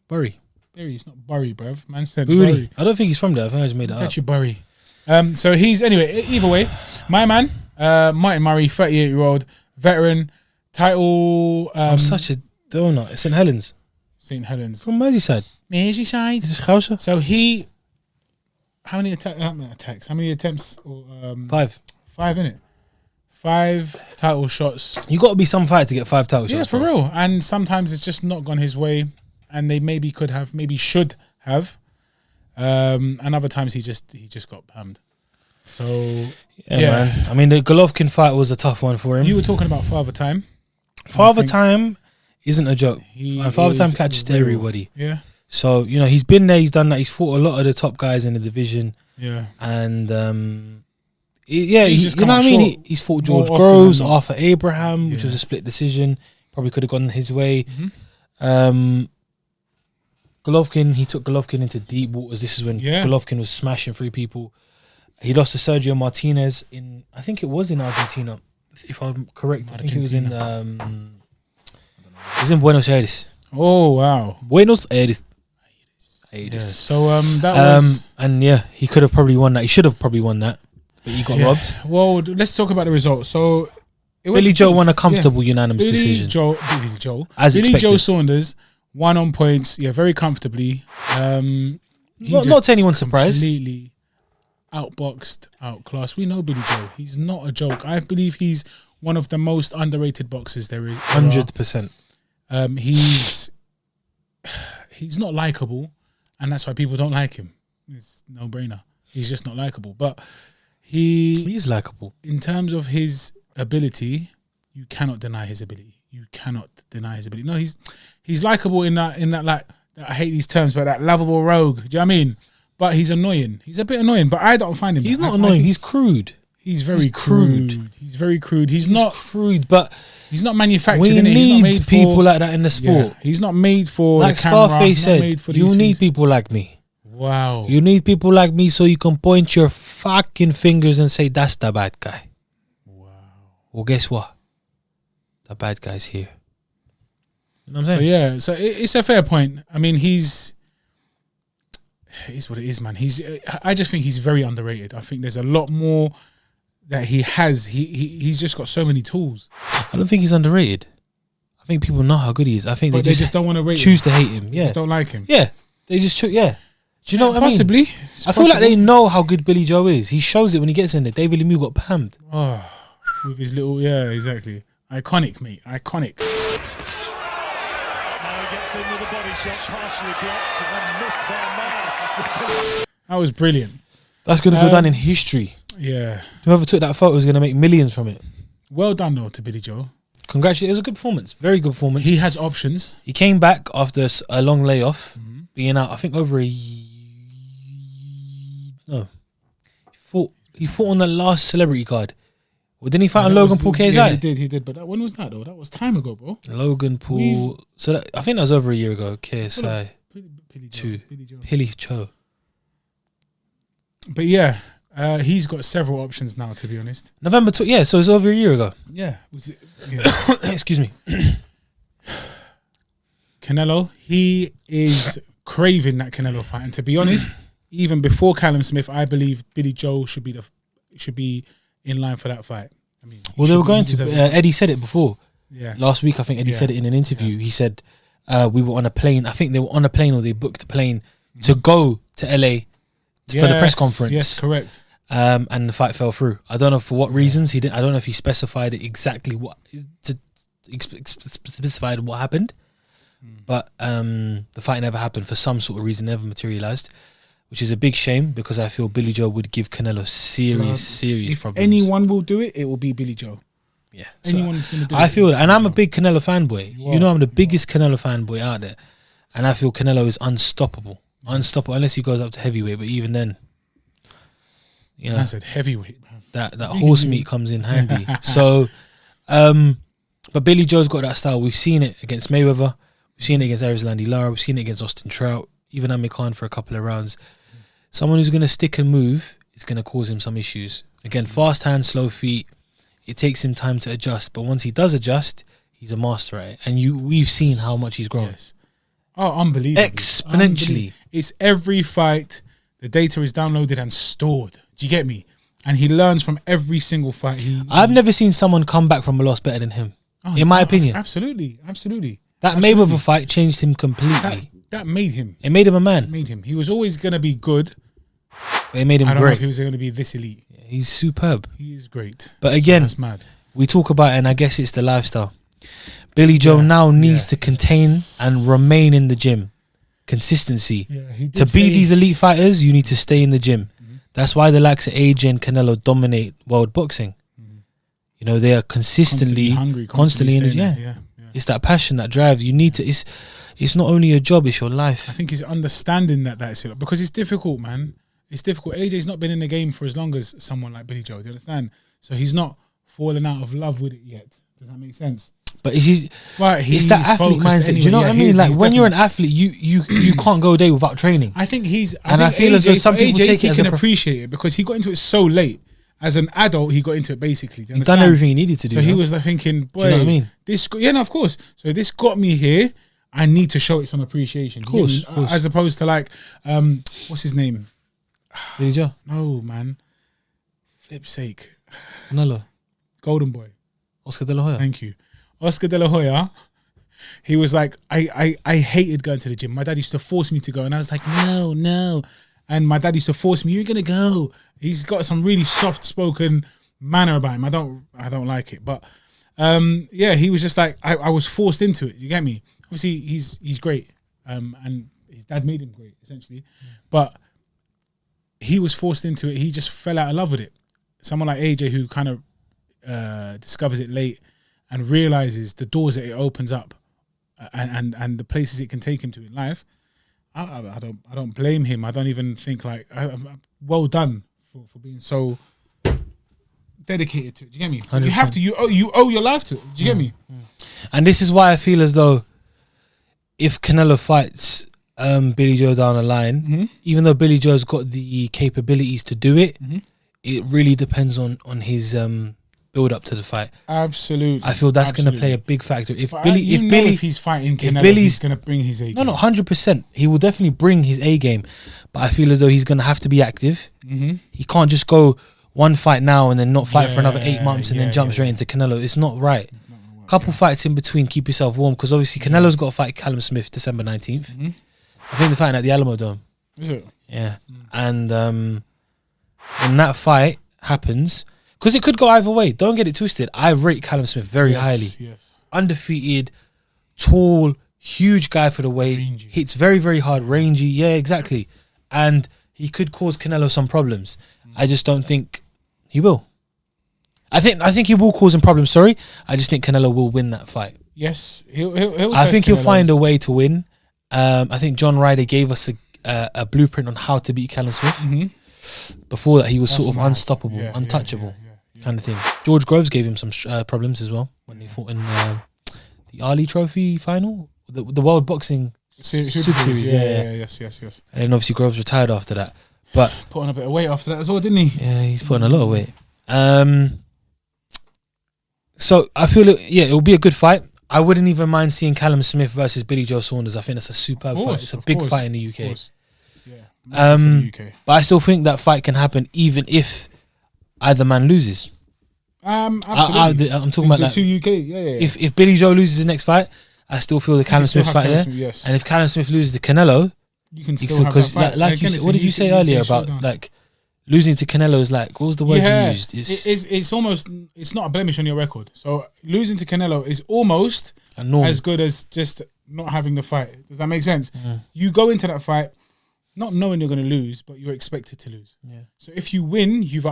B: Bury.
A: Bury. It's not Bury, bruv. Man said
B: Bury.
A: Bury.
B: I don't think he's from there. I think I just made that
A: It's
B: up.
A: actually Bury. So he's anyway. Either way, my man, Martin Murray, 38-year-old veteran, title.
B: I'm such a donut. It's St Helens.
A: St Helens.
B: From Merseyside.
A: Merseyside.
B: Is this Goucher?
A: So he, how many attacks? How many attempts?
B: 5.
A: 5 in it. 5 title shots.
B: You got to be some fight to get 5 title
A: Yeah,
B: shots.
A: for
B: bro.
A: real. And sometimes it's just not gone his way, and they maybe could have, maybe should have. And other times he just got pammed. So
B: Yeah, man. I mean, the Golovkin fight was a tough one for him.
A: you were talking about Father Time.
B: Father Time isn't a joke.
A: He
B: And Father Time
A: is
B: catches
A: real.
B: everybody.
A: Yeah,
B: So, you know, he's been there, he's done that. He's fought a lot of the top guys in the division.
A: yeah.
B: And,
A: He's
B: you
A: just
B: know
A: come
B: what I
A: up
B: mean?
A: short
B: He's fought
A: more
B: George
A: often than
B: Groves,
A: not.
B: Arthur Abraham, which
A: Yeah.
B: was a split decision. Probably could have gone his way. Golovkin, he took Golovkin into deep waters. This is when
A: Yeah.
B: Golovkin was smashing through people. He lost to Sergio Martinez in, I think it was in Argentina, if I'm correct. I think it was in Buenos Aires.
A: Oh wow.
B: Buenos Aires.
A: Yeah. So that was
B: And yeah, he could have probably won that. He should have probably won that, but he got robbed.
A: Well, let's talk about the results. So it
B: Billy
A: went
B: Joe
A: close.
B: won a comfortable
A: Yeah.
B: unanimous decision.
A: Billy Joe.
B: As
A: Billy
B: expected.
A: Joe Saunders won on points. Yeah, very comfortably. He
B: Not
A: just
B: to anyone's surprise.
A: completely outboxed, outclassed. We know Billy Joe. He's not a joke. I believe he's one of the most underrated boxers there is.
B: 100%.
A: He's not likable, and that's why people don't like him. It's no brainer. He's just not likable. But
B: He is likable.
A: in terms of his ability, you cannot deny his ability. You cannot deny his ability. No, he's likable in that like, I hate these terms, but that lovable rogue. Do you know what I mean? But he's annoying. He's a bit annoying, but I don't find him.
B: He's
A: that.
B: not
A: I
B: annoying.
A: think
B: He's crude.
A: he's very
B: he's crude.
A: crude. He's very crude. He's
B: He's
A: not
B: crude, but
A: manufactured.
B: we
A: innit? He's not
B: need
A: made
B: people
A: for,
B: like that in the sport.
A: Yeah, he's not made for
B: Like
A: the camera.
B: Scarface
A: not
B: said,
A: made for
B: you
A: these
B: need
A: things.
B: people like me.
A: Wow.
B: You need people like me so you can point your fucking fingers and say, that's the bad guy.
A: Wow.
B: Well, guess what? The bad guy's here. You know what I'm
A: So
B: saying?
A: yeah, so it's a fair point. I mean, it is what it is, man. I just think he's very underrated. I think there's a lot more that he has. He's just got so many tools.
B: I don't think he's underrated. I think people know how good he is. I think
A: But
B: they just
A: don't want to rate
B: choose
A: him.
B: to hate him.
A: They
B: Yeah.
A: just don't like him.
B: Yeah. They just choose. Yeah. Do you know what
A: Possibly.
B: I mean? I feel like they know how good Billy Joe is. He shows it when he gets in there. David Lemieux got pammed.
A: Oh, with his little, yeah, exactly. Iconic, mate. Iconic.
C: Now he gets into the body shot, partially blocked and then missed by a mile.
A: That was brilliant.
B: That's going to go down in history.
A: Yeah.
B: Whoever took that photo is going to make millions from it.
A: Well done, though, to Billy Joe.
B: Congratulations. It was a good performance. Very good performance.
A: He has options.
B: He came back after a long layoff, being out, I think, over no. He fought on the last celebrity card. Well, didn't he fight on Logan Paul KSI?
A: Yeah, he did. But when was that, though? That was time ago, bro.
B: Logan Paul. So that, I think that was over a year ago. KSI.
A: Billy
B: Two.
A: Joe.
B: Billy Joe.
A: But yeah, he's got several options now, to be honest.
B: November 2. Yeah, so it's over a year ago.
A: Yeah. Yeah.
B: Excuse me.
A: Canelo, he is craving that Canelo fight. And to be honest, even before Callum Smith, I believe Billy Joe should be in line for that fight. I mean,
B: Well, they were going to. Eddie said it before.
A: Yeah.
B: Last week, I think Eddie said it in an interview. He said we were on a plane. I think they were on a plane or they booked a plane to go to LA for the press conference.
A: Yes, correct.
B: and the fight fell through. I don't know for what reasons he didn't. I don't know if he specified it exactly specified what happened, but the fight never happened for some sort of reason, never materialized, which is a big shame because I feel Billy Joe would give Canelo serious
A: If
B: problems.
A: anyone will do it, it will be Billy Joe.
B: Yeah,
A: Anyone is going to do it.
B: I feel that, and I'm a big Canelo fanboy. You know, I'm the biggest Canelo fanboy out there, and I feel Canelo is unstoppable unless he goes up to heavyweight. But even then, you know,
A: I said heavyweight, man.
B: that horse meat comes in handy. So, but Billy Joe's got that style. We've seen it against Mayweather. We've seen it against Erislandy Lara. We've seen it against Austin Trout. Even Amir Khan for a couple of rounds. Someone who's going to stick and move is going to cause him some issues. Again, fast hands, slow feet. It takes him time to adjust. But once he does adjust, he's a master at it. And we've seen how much he's grown.
A: Yes. Oh, unbelievable.
B: Exponentially.
A: It's every fight. The data is downloaded and stored. Do you get me? And he learns from every single fight.
B: I've never seen someone come back from a loss better than him. In my opinion.
A: Absolutely.
B: That Mayweather fight changed him completely.
A: That made him.
B: It made him a man.
A: He was always going to be good.
B: But it made him
A: I don't know
B: great.
A: if he was going to be this elite.
B: He's superb.
A: He is great.
B: But again,
A: that's mad.
B: We talk about it, and I guess it's the lifestyle. Billy Joe now needs to contain and remain in the gym. Consistency. To be these elite fighters, you need to stay in the gym. That's why the likes of AJ and Canelo dominate world boxing. You know, they are consistently
A: hungry,
B: constantly in the gym. Yeah. It's that passion, that drive. You need to. It's not only a job; it's your life.
A: I think he's understanding that's it, because it's difficult, man. It's difficult. AJ's not been in the game for as long as someone like Billy Joe. Do you understand? So he's not fallen out of love with it yet. Does that make sense?
B: But it's that athlete mindset.
A: Anyway.
B: Do you know what I mean? Like when you're an athlete, you can't go a day without training.
A: I think
B: I feel as though some people take it as
A: appreciate it because he got into it so late. As an adult, he got into it basically.
B: He's done everything he needed to do.
A: So he was like thinking, boy, do you know what I mean? No, of course. So this got me here. I need to show it some appreciation. Of course. As opposed to like, what's his name?
B: Billy Joe.
A: No, man. Flip's sake.
B: Canelo.
A: Golden Boy.
B: Oscar De La Hoya.
A: Thank you. Oscar De La Hoya. He was like, I hated going to the gym. My dad used to force me to go, and I was like, no. And my dad used to force me, you're gonna go. He's got some really soft-spoken manner about him. I don't like it. But he was just like, I was forced into it. You get me? Obviously, he's great. And his dad made him great, essentially. But he was forced into it. He just fell out of love with it. Someone like AJ who kind of discovers it late and realizes the doors that it opens up and the places it can take him to in life. I don't blame him. I don't even think like well done for being so dedicated to it. Do you get me? 100%. You have to. You owe your life to it. Do you get me?
B: And this is why I feel as though if Canelo fights Billy Joe down the line, even though Billy Joe's got the capabilities to do it, it really depends on his build up to the fight.
A: Absolutely.
B: I feel that's going to play a big factor. If
A: he's fighting Canelo, he's going to bring his A game.
B: No, 100%. He will definitely bring his A game. But I feel as though he's going to have to be active. He can't just go one fight now and then not fight for another 8 months and then jump straight into Canelo. It's not right. Couple fights in between, keep yourself warm, because obviously Canelo's got to fight Callum Smith December 19th. I think they're fighting at the Alamo Dome.
A: Is it?
B: Yeah. And when that fight happens, because it could go either way, don't get it twisted. I rate Callum Smith very highly.
A: Yes.
B: Undefeated, tall, huge guy for the weight. Rangy. Hits very, very hard, rangy. Yeah, exactly. And he could cause Canelo some problems. I just don't think he will. I think he will cause him problems. Sorry, I just think Canelo will win that fight.
A: Yes, he'll
B: I think he'll find a way to win. I think John Ryder gave us a blueprint on how to beat Callum Smith. Before that, he was sort of unstoppable, untouchable, kind of thing. George Groves gave him some problems as well when he fought in the Ali Trophy final, the World Boxing Super Series.
A: Yes.
B: And then obviously Groves retired after that, but
A: put on a bit of weight after that as well, didn't he?
B: Yeah, he's putting a lot of weight. So I feel it will be a good fight. I wouldn't even mind seeing Callum Smith versus Billy Joe Saunders. I think that's a superb fight. It's a big fight in the UK.
A: Yeah, the UK.
B: But I still think that fight can happen even if either man loses.
A: Absolutely.
B: I'm talking about
A: the
B: like,
A: two UK. Yeah.
B: If Billy Joe loses his next fight, I still feel the Callum Smith fight there.
A: Yes.
B: And if Callum Smith loses the Canelo,
A: you can still have that fight.
B: Like you said, what did you say earlier about like losing to Canelo is like, what was the word you used?
A: It's almost, it's not a blemish on your record. So losing to Canelo is almost
B: a norm.
A: as good as just not having the fight. Does that make sense? You go into that fight not knowing you're going to lose, but you're expected to lose. Yeah. So if you win, you've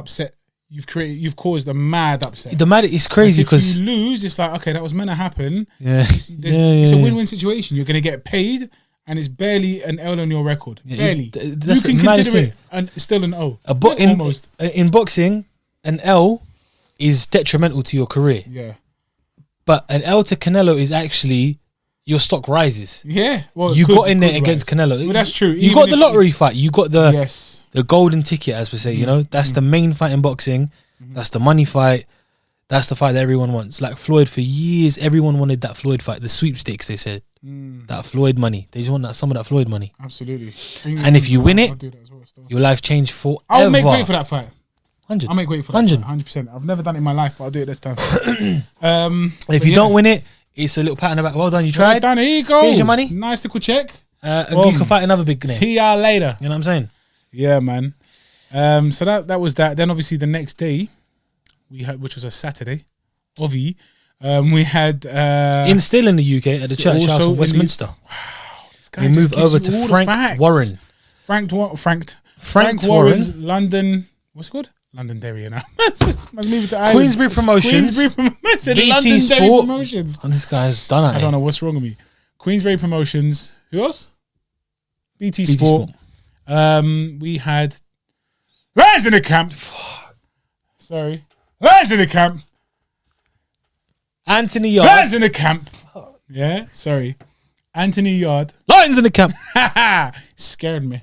A: caused a mad upset.
B: It's crazy because
A: if you lose, it's like, okay, that was meant to happen.
B: Yeah.
A: It's a win-win situation. You're going to get paid, and it's barely an L on your record. Barely.
B: That's
A: you can consider it still an O.
B: Almost. In boxing, an L is detrimental to your career.
A: Yeah.
B: But an L to Canelo is actually your stock rises.
A: Yeah. Well,
B: you got in there against Canelo.
A: Well, that's true.
B: You got the lottery fight. You got the
A: yes.
B: the golden ticket, as we say. You know, that's the main fight in boxing. That's the money fight. That's the fight that everyone wants. Like Floyd, for years, everyone wanted that Floyd fight. The sweepstakes, they said. That Floyd money. They just want some of that Floyd money.
A: Absolutely.
B: And if you win it, your life changed forever.
A: I'll make way for that fight.
B: 100.
A: I'll make way for that
B: 100.
A: fight. 100%. I've never done it in my life, but I'll do it this time.
B: If you don't win it, it's a little pat on the back. Well done, you tried.
A: Well done, here you go.
B: Here's your money.
A: Nice little check.
B: You can fight another big name.
A: See ya later.
B: You know what I'm saying?
A: Yeah, man. So that was that. Then obviously the next day, we had, which was a Saturday, we had
B: still in the UK at the church house in Westminster. We moved over to Frank Warren.
A: Frank
B: Warren's
A: Warren's London. What's it called? Londonderry now. Must move it to Ireland.
B: Queensbury Promotions. BT
A: Londonderry
B: Sport.
A: Promotions.
B: Oh, this guy's done it.
A: I don't know what's wrong with me. Queensbury Promotions. Who else? BT Sport. We had Lions in the camp. Sorry. Lions in the camp.
B: Anthony Yarde.
A: Lions in the camp. Yeah, sorry. Anthony Yarde.
B: Lions in the camp.
A: Scared me.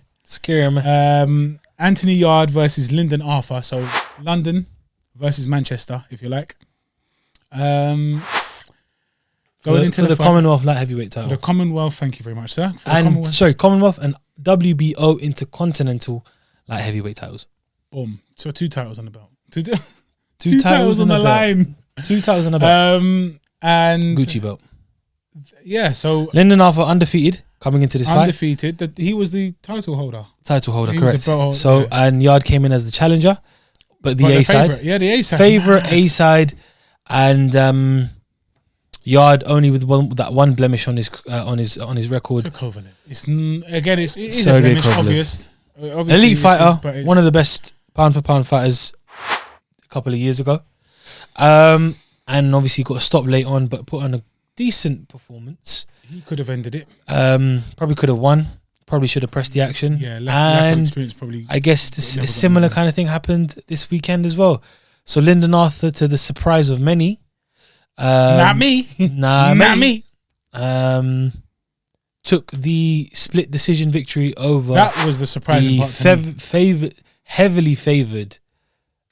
A: Anthony Yarde versus Lyndon Arthur. So London versus Manchester, if you like. Going into
B: the Commonwealth light heavyweight title.
A: The Commonwealth, thank you very much, sir.
B: Commonwealth and WBO Intercontinental light heavyweight titles.
A: Boom. So 2 titles on the belt.
B: Two titles
A: on the line.
B: 2 titles on the belt.
A: And
B: Gucci belt.
A: Yeah, so
B: Lyndon Arthur undefeated coming into this fight.
A: Undefeated. He was the title holder.
B: Correct. So and Yarde came in as the challenger, but the A side.
A: Yeah, the A side.
B: Favorite A side, and Yarde only with that one blemish on his record.
A: It's a blemish, obvious.
B: Elite fighter, one of the best pound for pound fighters a couple of years ago, and obviously got a stop late on, but put on a decent performance.
A: He could have ended it.
B: Probably could have won. Probably should have pressed the action.
A: Yeah, lack of experience probably.
B: I guess a similar kind of thing happened this weekend as well. So Lyndon Arthur, to the surprise of many,
A: not me,
B: took the split decision victory over.
A: That was the surprising part to me.
B: Heavily favoured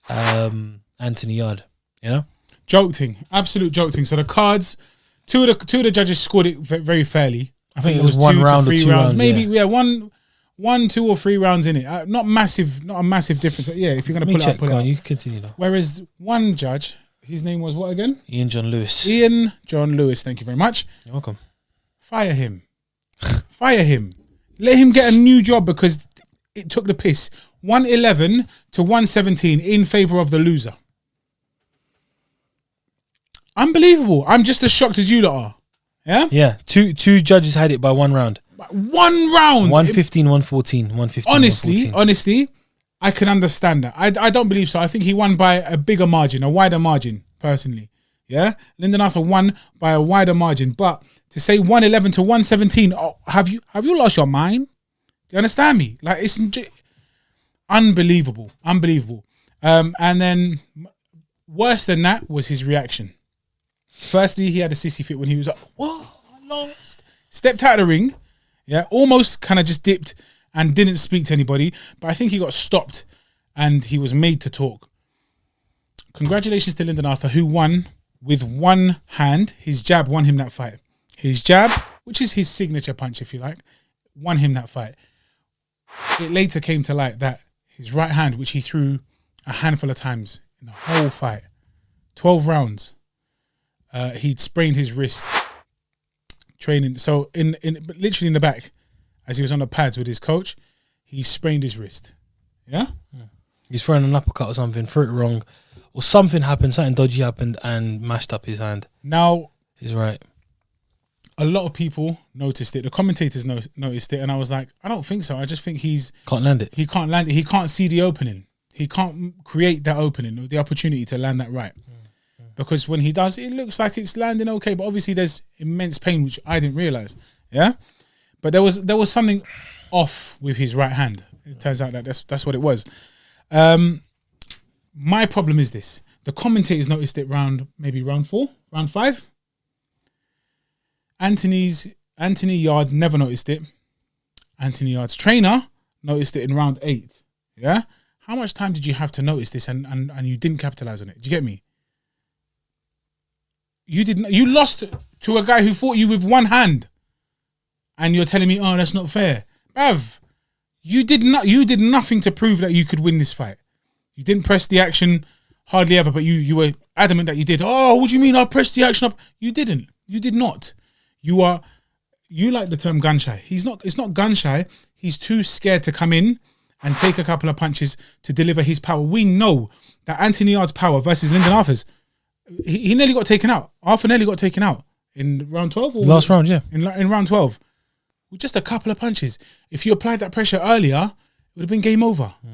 B: Anthony Yarde. You know,
A: absolute joking. So the cards, two of the judges scored it very fairly. I think it was
B: 1 round or 2 rounds.
A: Maybe one, 2 or 3 rounds in it. Not a massive difference. Yeah, if you're gonna pull it up.
B: You can continue though.
A: Whereas one judge, his name was what again?
B: Ian John Lewis.
A: Thank you very much.
B: You're welcome.
A: Fire him. Let him get a new job because it took the piss. 111 to 117 in favour of the loser. Unbelievable. I'm just as shocked as you lot are. Yeah?
B: Yeah. Two judges had it by 1 round.
A: 1 round.
B: 115, 114. 115.
A: Honestly, I can understand that. I don't believe so. I think he won by a bigger margin, a wider margin, personally. Yeah? Lyndon Arthur won by a wider margin. But to say 111 to 117, have you lost your mind? Do you understand me? Like, it's unbelievable. And then worse than that was his reaction. Firstly, he had a sissy fit when he was like, "What? I lost." Stepped out of the ring, yeah, almost kind of just dipped and didn't speak to anybody. But I think he got stopped and he was made to talk. Congratulations to Lyndon Arthur, who won with one hand. His jab won him that fight. His jab, which is his signature punch, if you like, won him that fight. It later came to light that his right hand, which he threw a handful of times in the whole fight, 12 rounds, he'd sprained his wrist training. So literally in the back, as he was on the pads with his coach, he sprained his wrist. Yeah?
B: He's throwing an uppercut or something, threw it wrong, or something happened, something dodgy happened, and mashed up his hand.
A: Now,
B: He's right.
A: a lot of people noticed it. The commentators noticed it, and I was like, I don't think so. I just think
B: Can't land it.
A: he can't land it. He can't see the opening. He can't create that opening or the opportunity to land that right. Because when he does, it looks like it's landing okay, but obviously there's immense pain, which I didn't realize. Yeah, but there was something off with his right hand. It turns out that that's what it was. My problem is this: the commentators noticed it round 4, round 5. Anthony Yarde never noticed it. Anthony Yarde's trainer noticed it in round 8. Yeah, how much time did you have to notice this and you didn't capitalize on it? Do you get me? You lost to a guy who fought you with one hand, and you're telling me, oh, that's not fair, bruv. You did nothing to prove that you could win this fight. You didn't press the action hardly ever, but you were adamant that you did. Oh, what do you mean I pressed the action up? You didn't. You did not. You like the term gun shy. It's not gun shy. He's too scared to come in and take a couple of punches to deliver his power. We know that Anthony Yarde's power versus Lyndon Arthur's, he nearly got taken out. Arthur nearly got taken out in round 12. Or
B: Last round, yeah.
A: In round 12. With just a couple of punches. If you applied that pressure earlier, it would have been game over. Yeah.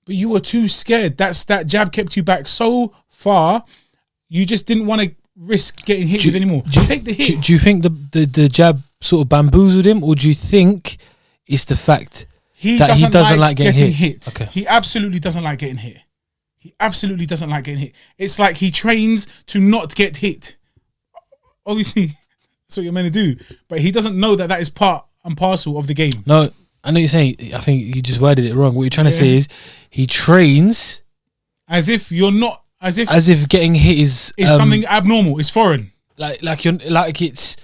A: But you were too scared. That jab kept you back so far, you just didn't want to risk getting hit with anymore. Take the hit.
B: Do you think the jab sort of bamboozled him, or do you think it's the fact that he doesn't like getting hit? Okay.
A: He absolutely doesn't like getting hit. He absolutely doesn't like getting hit. It's like he trains to not get hit. Obviously, that's what you're meant to do. But he doesn't know that is part and parcel of the game.
B: No, I know you're saying, I think you just worded it wrong. What you're trying to say is he trains
A: as if you're not, as if
B: getting hit is
A: something abnormal. It's foreign.
B: It's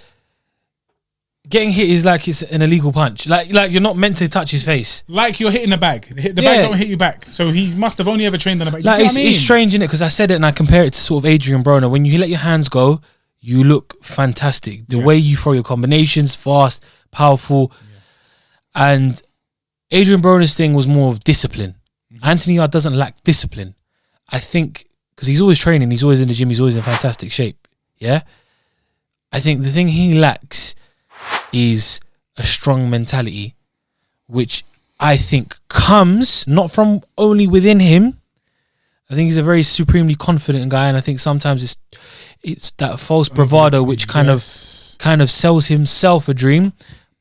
B: getting hit is like it's an illegal punch. Like you're not meant to touch his face.
A: Like you're hitting the bag. The bag don't hit you back. So he must have only ever trained on the bag. You see what I mean?
B: It's strange, innit? Because I said it and I compare it to sort of Adrian Broner. When you let your hands go, you look fantastic. The way you throw your combinations, fast, powerful. Yeah. And Adrian Broner's thing was more of discipline. Mm-hmm. Anthony Yarde doesn't lack discipline. I think because he's always training, he's always in the gym, he's always in fantastic shape. Yeah? I think the thing he lacks is a strong mentality, which I think comes not from only within him. I think he's a very supremely confident guy, and I think sometimes it's that false bravado which kind of sells himself a dream.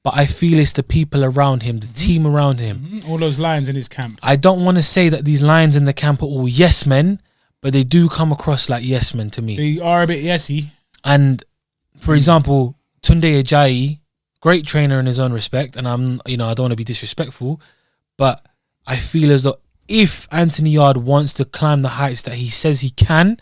B: But I feel it's the people around him, the team around him.
A: All those lions in his camp.
B: I don't want to say that these lions in the camp are all yes men, but they do come across like yes men to me.
A: They are a bit yesy.
B: And for example, Tunde Ajayi, great trainer in his own respect, and I don't want to be disrespectful, but I feel as though if Anthony Yarde wants to climb the heights that he says he can,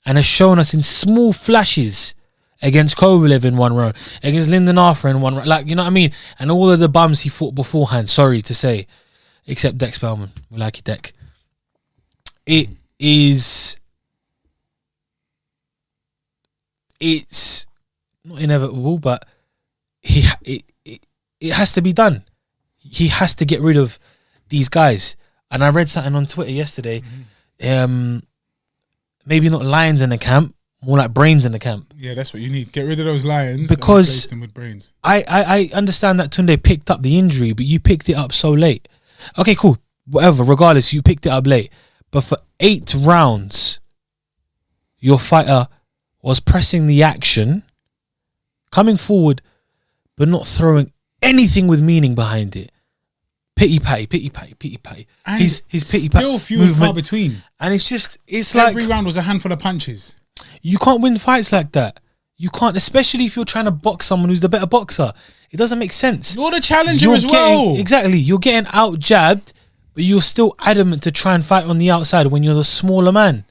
B: and has shown us in small flashes against Kovalev in one round, against Lyndon Arthur in one round, like, you know what I mean? And all of the bums he fought beforehand, sorry to say, except Dex Spellman. We like you, Deck. It's not inevitable, but it has to be done. He has to get rid of these guys. And I read something on Twitter yesterday, maybe not lions in the camp, more like brains in the camp.
A: Yeah, that's what you need. Get rid of those lions
B: because
A: and replace them with brains.
B: I understand that Tunde picked up the injury, but you picked it up so late. Okay, cool. Whatever. Regardless, you picked it up late. But for 8 rounds, your fighter was pressing the action, coming forward, but not throwing anything with meaning behind it. Pity patty.
A: And
B: his pity patty
A: still few and far between.
B: And it's
A: every round was a handful of punches.
B: You can't win fights like that. You can't, especially if you're trying to box someone who's the better boxer. It doesn't make sense.
A: You're the challenger as well.
B: Exactly. You're getting out jabbed, but you're still adamant to try and fight on the outside when you're the smaller man.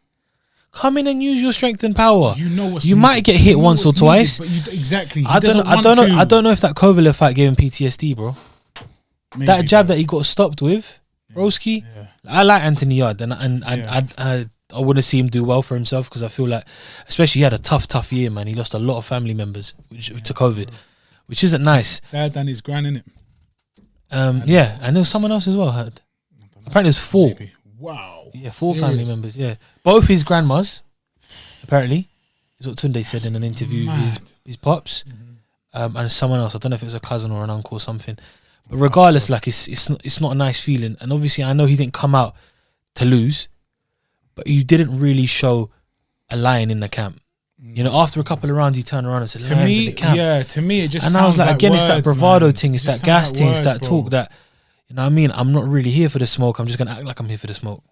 B: Come in and use your strength and power.
A: You know what's
B: You
A: needed.
B: might get hit once or twice.
A: Exactly.
B: I don't know if that Kovalev fight gave him PTSD, bro. Maybe, that jab that he got stopped with, broski. Yeah. I like Anthony Yarde, and I want to see him do well for himself because I feel like, especially he had a tough year, man. He lost a lot of family members to COVID, which isn't nice.
A: Dad and his gran, innit?
B: And there was someone else as well. I heard. Apparently, there's 4.
A: Maybe. Wow.
B: Yeah, 4
A: Serious?
B: family members. Yeah, both his grandmas. Apparently, is what Tunde said in an interview. His pops, and someone else. I don't know if it was a cousin or an uncle or something. But regardless, like it's not a nice feeling. And obviously, I know he didn't come out to lose, but you didn't really show a lion in the camp. You know, after a couple of rounds, you turn around and say, "Lions in the camp."
A: Yeah, to me, it just.
B: And
A: sounds
B: I was like, again,
A: words,
B: it's that bravado
A: man.
B: thing, it's
A: It
B: that
A: just
B: gas
A: sounds
B: thing,
A: like
B: it's that
A: words,
B: talk
A: bro.
B: that, you know what I mean? I'm not really here for the smoke. I'm just gonna act like I'm here for the smoke.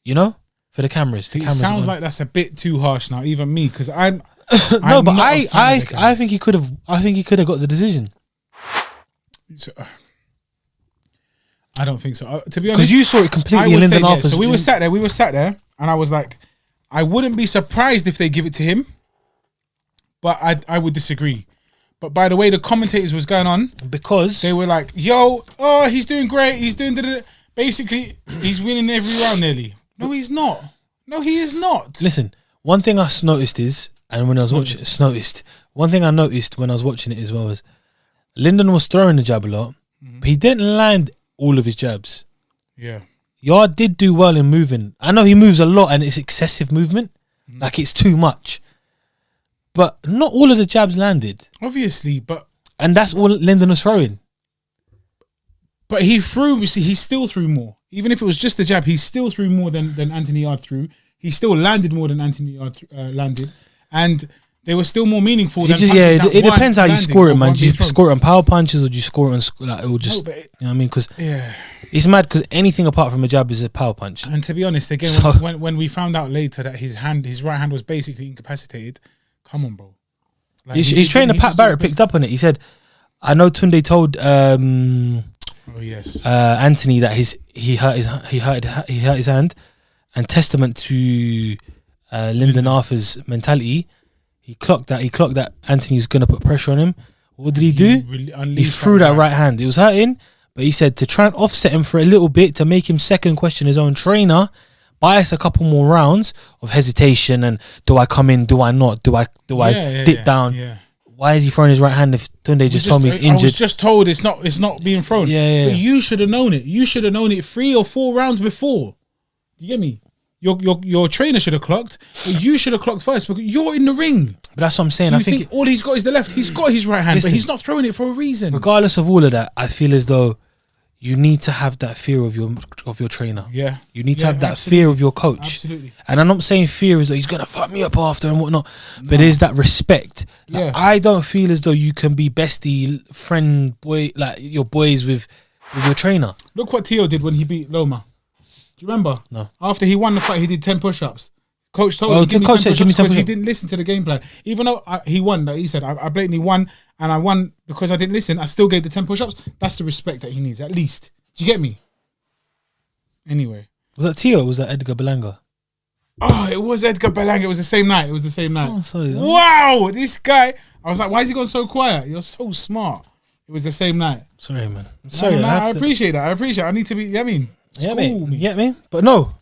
B: You know, for the cameras. The
A: It
B: cameras
A: sounds
B: on.
A: like that's a bit too harsh now, even me, because I'm.
B: No,
A: I'm
B: but
A: not a fan of the
B: I think he could have. I think he could have got the decision
A: So, I don't think so. To be
B: because
A: honest,
B: you saw it
A: I
B: completely in
A: was
B: Lyndon
A: saying,
B: Arthur's.
A: so we were sat there, and I was like, I wouldn't be surprised if they give it to him, but I would disagree. But by the way the commentators was going on,
B: because
A: they were like, "Yo, oh, he's doing great. He's doing basically he's winning every round nearly." No, he's not. No, he is not.
B: listen, one thing I noticed is, and when I was watching, one thing I noticed when I was watching it as well was, Lyndon was throwing the jab a lot, but he didn't land all of his jabs.
A: Yeah.
B: Yarde did do well in moving. I know he moves a lot and it's excessive movement, like it's too much. But not all of the jabs landed,
A: Obviously,
B: and that's all Lyndon was throwing.
A: but he threw. See, he still threw more. Even if it was just the jab, he still threw more than Anthony Yarde threw. He still landed more than Anthony Yarde landed, and they were still more meaningful.
B: It
A: Than
B: just,
A: punches
B: yeah,
A: that
B: it
A: weren't
B: depends how you
A: landing
B: score it,
A: or
B: man.
A: weren't
B: Do you
A: being thrown.
B: score it on power punches or do you score it on like it will just?
A: No, but
B: You know what I mean? Because
A: yeah.
B: it's mad. Because anything apart from a jab is a power punch.
A: And to be honest, again,
B: So-
A: when we found out later that his right hand was basically incapacitated, come on, bro. Like,
B: His trainer Pat Barrett picked up on it. He said, "I know Tunde told
A: Oh yes.
B: Anthony that he hurt his hand, and testament to Lyndon Arthur's mentality, he clocked that Anthony was going to put pressure on him. What did he do? He threw that right hand. It was hurting, but he said to try and offset him for a little bit to make him second question his own trainer, buy us a couple more rounds of hesitation and do I come in, do I not, do I dip down?
A: Yeah.
B: Why is he throwing his right hand if Tunde just told me he's
A: I
B: injured?
A: was just told it's not being thrown.
B: Yeah.
A: But you should have known it. You should have known it 3 or 4 rounds before. Do you get me? Your trainer should have clocked, but you should have clocked first because you're in the ring.
B: But that's what I'm saying.
A: You
B: I think
A: all he's got is the left. He's got his right hand,
B: Listen,
A: but he's not throwing it for a reason.
B: regardless of all of that, I feel as though you need to have that fear of your trainer.
A: Yeah.
B: You need to
A: Yeah,
B: have that
A: absolutely.
B: fear of your coach.
A: Absolutely.
B: And I'm not saying fear is that he's gonna fuck me up after and whatnot, but there's that respect. Like,
A: Yeah.
B: I don't feel as though you can be bestie friend boy like your boys with your trainer.
A: Look what Tio did when he beat Loma. Do you remember?
B: No.
A: After he won the fight, he did 10 push-ups. Coach told
B: Oh,
A: him,
B: the coach said, "Give me 10
A: because he
B: push-ups."
A: didn't listen to the game plan. Even though he won, like he said, I blatantly won, and I won because I didn't listen. I still gave the 10 push-ups. That's the respect that he needs, at least. Do you get me? Anyway.
B: Was that Tio or was that Edgar Belanga?
A: Oh, it was Edgar Berlanga. It was the same night.
B: Oh, sorry.
A: Wow, this guy. I was like, why is he going so quiet? You're so smart. It was the same night.
B: Sorry, man. I'm sorry.
A: No,
B: I have
A: I
B: to-
A: appreciate that. I need to be, I mean,
B: Yeah,
A: school
B: mate.
A: me.
B: You get me? But no,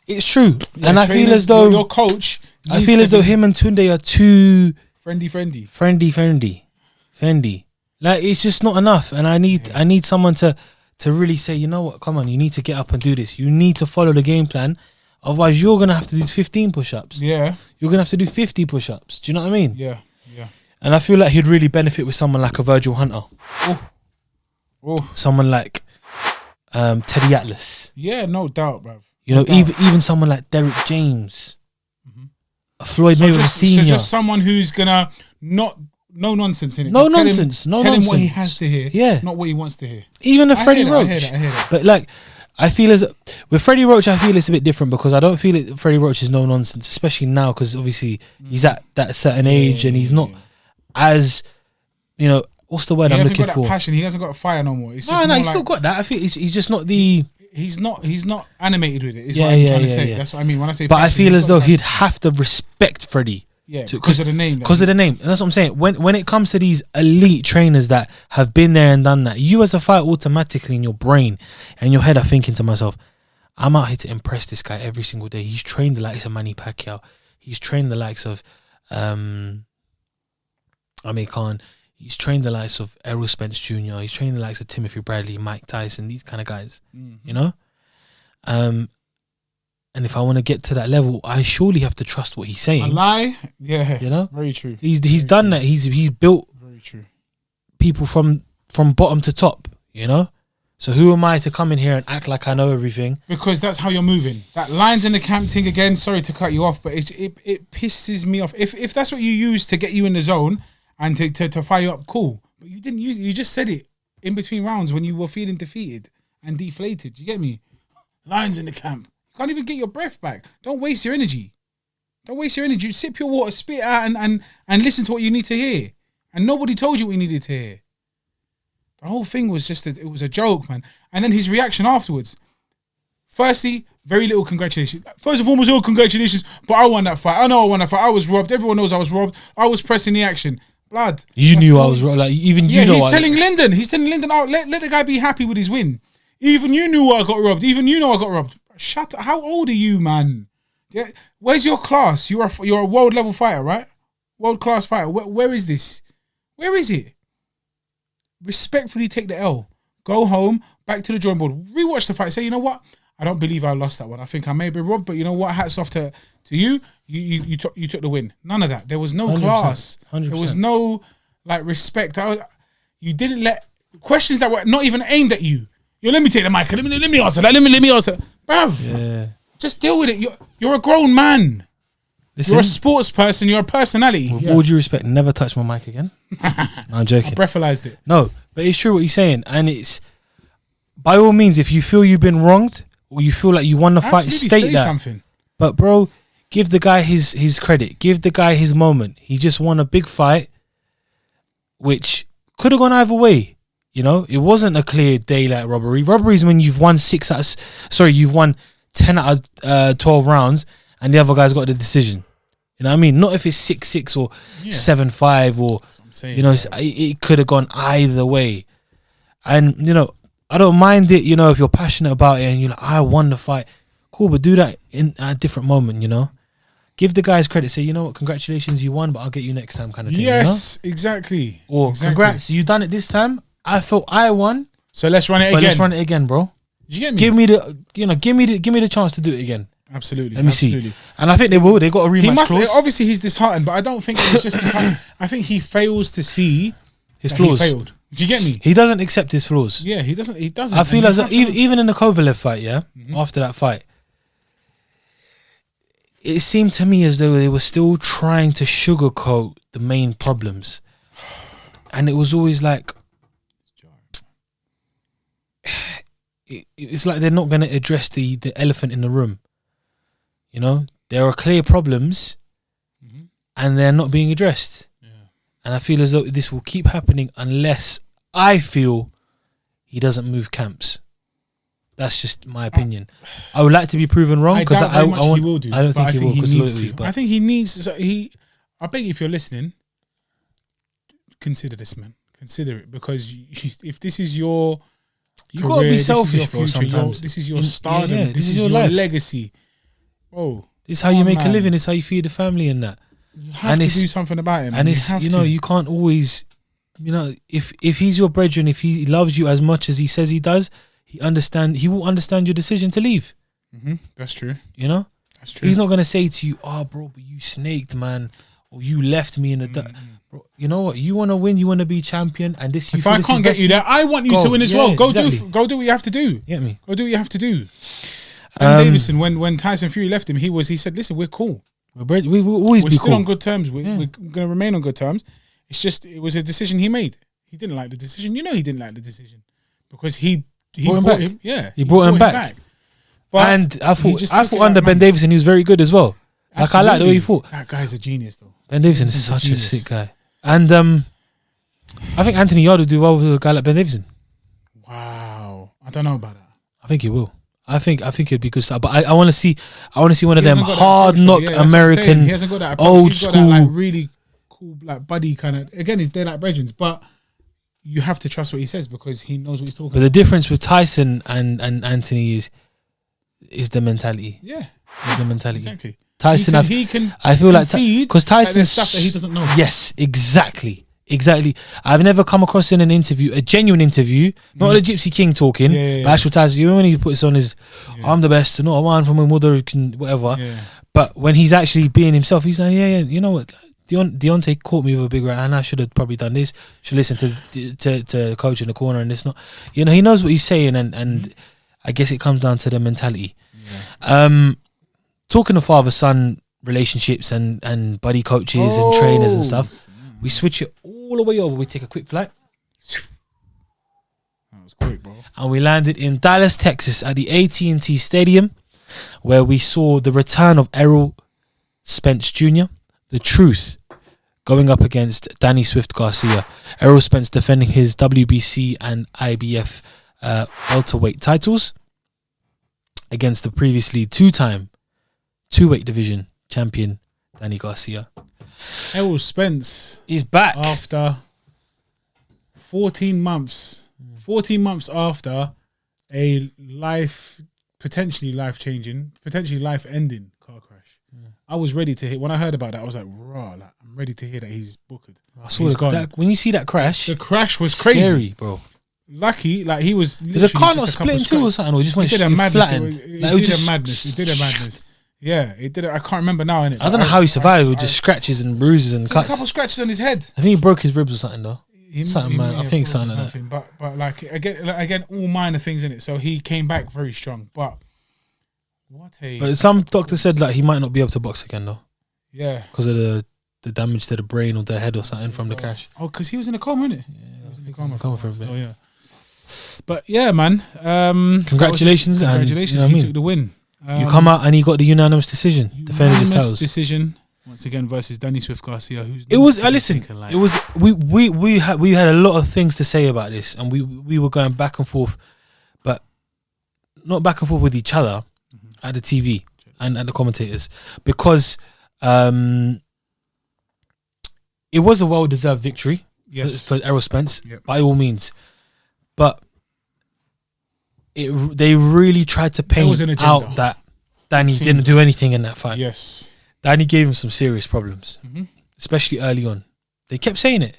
B: it's true.
A: Yeah,
B: and I feel
A: trainers,
B: as though
A: your coach.
B: I
A: needs
B: feel
A: to
B: as though
A: be
B: him and Tunde are too
A: friendly.
B: Fendi. Like it's just not enough. And I need someone to really say, you know what, come on, you need to get up and do this. You need to follow the game plan. Otherwise you're gonna have to do 15 push-ups.
A: Yeah,
B: You're gonna have to do 50 push-ups. Do you know what I mean?
A: yeah.
B: And I feel like he'd really benefit with someone like a Virgil Hunter.
A: Oh,
B: Someone like Teddy Atlas.
A: yeah, no doubt, bruv.
B: You know,
A: No doubt.
B: even someone like Derek James. A Floyd Mayweather
A: So
B: Senior.
A: just someone who's gonna no nonsense in it.
B: No
A: Just tell him-
B: nonsense, no
A: tell him what he
B: nonsense.
A: has to hear.
B: Yeah.
A: Not what he wants to hear.
B: Even a
A: I
B: Freddie
A: hear that,
B: Roach.
A: I hear that.
B: But like, I feel as with Freddie Roach, I feel it's a bit different because I don't feel it. Freddie Roach is no nonsense, especially now because obviously he's at that certain age and he's not as, you know, what's the word
A: He
B: I'm
A: hasn't
B: looking
A: got that
B: for?
A: passion. He hasn't got fire no more. It's just
B: No,
A: more
B: he's
A: like,
B: still got that. I think he's just not the.
A: He's not animated with it. Is
B: Yeah,
A: what I'm
B: yeah,
A: trying to
B: yeah,
A: say.
B: yeah.
A: That's what I mean when I say.
B: But I
A: passion,
B: feel
A: he's
B: as
A: got
B: though
A: the
B: he'd
A: passion.
B: have to respect Freddie.
A: Yeah,
B: to-
A: because of the name.
B: Because of the name. And that's what I'm saying. When it comes to these elite trainers that have been there and done that, you as a fighter automatically in your brain and your head are thinking to myself, I'm out here to impress this guy every single day. He's trained the likes of Manny Pacquiao. He's trained the likes of Amir Khan. he's trained the likes of Errol Spence Jr. He's trained the likes of Timothy Bradley, Mike Tyson, these kind of guys. You know, and if I want to get to that level, I surely have to trust what he's saying.
A: A lie, yeah,
B: you know,
A: very true.
B: He's done that. He's built
A: Very true.
B: people from bottom to top. You know, so who am I to come in here and act like I know everything?
A: Because that's how you're moving. That lines in the camp thing again. Sorry to cut you off, but it pisses me off. If that's what you use to get you in the zone and to fire you up, cool. But you didn't use it. You just said it in between rounds when you were feeling defeated and deflated. You get me? Lines in the camp. You can't even get your breath back. Don't waste your energy. Don't waste your energy. Sip your water, spit it out, and listen to what you need to hear. And nobody told you what you needed to hear. The whole thing was just it was a joke, man. And then his reaction afterwards. Firstly, very little congratulations. First and foremost, all congratulations, but I won that fight. I know I won that fight. I was robbed. Everyone knows I was robbed. I was pressing the action. Blood.
B: You knew I was wrong. Like even you know.
A: He's telling Lyndon, oh, let the guy be happy with his win. Even you knew I got robbed. Even you know I got robbed. Shut up. How old are you, man? Yeah. Where's your class? You're a world level fighter, right? World class fighter. Where is this? Where is it? Respectfully take the L. Go home, back to the drawing board. Rewatch the fight. Say, you know what? I don't believe I lost that one. I think I may have been robbed, but you know what? Hats off to you. You took the win. None of that. There was no
B: 100%,
A: class.
B: 100%.
A: There was no respect. You didn't let questions that were not even aimed at you. Yo, let me take the mic. Let me answer that. Let me answer. Bruv,
B: Yeah.
A: just deal with it. You're a grown man.
B: Listen,
A: You're a sports person. You're a personality.
B: with all due respect, never touch my mic again. No, I'm joking.
A: I breathalyzed it.
B: No, but it's true what he's saying, and it's by all means, if you feel you've been wronged or you feel like you won the fight,
A: Absolutely,
B: state
A: say
B: that.
A: something.
B: But bro, give the guy his credit. Give the guy his moment. He just won a big fight, which could have gone either way. You know, it wasn't a clear daylight robbery. Robbery is when you've won 10 out of 12 rounds, and the other guy's got the decision. You know what I mean? Not if it's 6-6 or 7-5 or
A: saying,
B: you know, it could have gone either way. And you know, I don't mind it. You know, if you're passionate about it and you're like, I won the fight, cool. But do that at a different moment. You know, give the guys credit. Say, you know what, congratulations, you won, but I'll get you next time, kind of thing.
A: Yes,
B: you know?
A: exactly.
B: Or
A: exactly.
B: congrats, you done it this time. I thought I won,
A: So let's run it
B: but
A: again.
B: let's run it again, bro.
A: Did you get me?
B: Give me the chance to do it again.
A: Absolutely.
B: Let me
A: absolutely.
B: see. And I think they will. They got a rematch
A: He must.
B: clause.
A: Obviously, he's disheartened, but I don't think it was just disheartened. I think he fails to see
B: His
A: that
B: flaws.
A: He failed. Do you get me?
B: He doesn't accept his flaws.
A: Yeah, he doesn't. He doesn't.
B: I feel
A: And
B: as
A: you
B: though
A: have to-
B: even in the Kovalev fight, after that fight, it seemed to me as though they were still trying to sugarcoat the main problems, and it was always like, it's like they're not going to address the elephant in the room. You know, there are clear problems, and they're not being addressed. And I feel as though this will keep happening unless I feel he doesn't move camps. That's just my opinion. I would like to be proven wrong because I
A: he will do.
B: I don't
A: but
B: think he will.
A: needs
B: loyalty,
A: to.
B: but
A: I think he needs. So I beg you, if you're listening, consider this, man. Consider it, because if this is your
B: you
A: career,
B: gotta be
A: this is your
B: selfish, bro.
A: future,
B: Sometimes
A: this is your stardom.
B: yeah,
A: this is your
B: life.
A: legacy. Oh,
B: This is how you make a living. This is how you feed the family and that.
A: You have
B: And
A: to
B: it's-
A: do something about it, man.
B: And it's
A: you have to.
B: you can't always, if he's your brethren, if he loves you as much as he says he does, he will understand your decision to leave.
A: That's true.
B: You know,
A: That's true.
B: he's not gonna say to you, "Oh, bro, but you snaked, man," or "You left me in the dirt." Bro, you know what? You want to win. You want to be champion. And this.
A: If I can't get you there, I want you to win as well. Go do what you have to do.
B: Get me?
A: Go do what you have to do. And Davison, when Tyson Fury left him, he said, "Listen, we're cool.
B: We will always
A: We're
B: be
A: still
B: cool.
A: on good terms. We're going to remain on good terms. It's just it was a decision he made. He didn't like the decision. You know, he didn't like the decision because he
B: Brought him
A: brought
B: back.
A: him. Yeah,
B: He brought him back.
A: But
B: And I
A: he just
B: thought
A: took it
B: under
A: like
B: Ben
A: man.
B: Davison, he was very good as well. Like I like the way he fought.
A: That guy's a genius, though.
B: Ben Davison is
A: He's a
B: such a
A: genius.
B: sick guy. And I think Anthony Yarde would do well with a guy like Ben Davison.
A: Wow, I don't know about that.
B: I think he will. I think it'd be good stuff. But I want to see one of
A: He
B: them
A: hasn't got that
B: hard
A: approach,
B: knock
A: though. Yeah, that's what I'm saying.
B: American
A: He hasn't got that approach.
B: old
A: He's got
B: school.
A: that, like, really cool, like buddy kind of. Again, they're like brethren, but you have to trust what he says because he knows what he's talking
B: But the difference with Tyson and Anthony is the mentality.
A: Yeah,
B: Is the mentality.
A: exactly.
B: Tyson,
A: he can
B: I feel like
A: concede
B: because
A: that there's
B: Tyson's
A: stuff that he doesn't know.
B: Yes, exactly. Exactly. I've never come across in an interview, a genuine interview, not the Gypsy King talking, but actual Tyson. You know when he puts on his, I'm the best, not a man from my mother who can, whatever.
A: Yeah.
B: But when he's actually being himself, he's like, you know what? Deontay caught me with a big right hand. I should have probably done this. Should listen to coach in the corner and this not. You know, he knows what he's saying, and I guess it comes down to the mentality. Yeah. Talking of father-son relationships and buddy coaches and trainers and stuff, we switch it all the way over. We take a quick flight.
A: That was quick, bro.
B: And we landed in Dallas, Texas at the AT&T Stadium, where we saw the return of Errol Spence Jr., the Truth, going up against Danny Swift Garcia. Errol Spence defending his WBC and IBF welterweight titles against the previously two-time two-weight division champion Danny Garcia.
A: Errol Spence,
B: he's back
A: after 14 months. 14 months after a potentially life-changing, potentially life-ending car crash. I was ready to hit. When I heard about that, I was like, raw. Like, I'm ready to hear that he's booked.
B: I saw when you see that crash,
A: the crash was
B: scary,
A: crazy,
B: bro.
A: Lucky, like he was.
B: Did the car not split in two or something, or just went flattened?
A: It did a madness. Yeah, it did. I can't remember now. Innit?
B: I don't know how he survived with just scratches and bruises and cuts.
A: A couple scratches on his head.
B: I think he broke his ribs or something though. I think something like that.
A: But like again, all minor things in it. So he came back very strong. But
B: But some doctor said like he might not be able to box again though.
A: Yeah,
B: because of the damage to the brain or the head or something from the crash.
A: Oh, because he was in a coma, innit?
B: Yeah, he was in a coma for a bit.
A: Oh yeah. But yeah, man.
B: Congratulations!
A: Congratulations! He took the win.
B: You come out and he got the unanimous decision, defending his titles.
A: Decision once again versus Danny Swift Garcia.
B: We had a lot of things to say about this, and we were going back and forth, but not back and forth with each other at the TV and at the commentators, because it was a well-deserved victory for Errol Spence, by all means, but they really tried to paint out that Danny didn't do anything in that fight.
A: Yes,
B: Danny gave him some serious problems, especially early on. They kept saying it.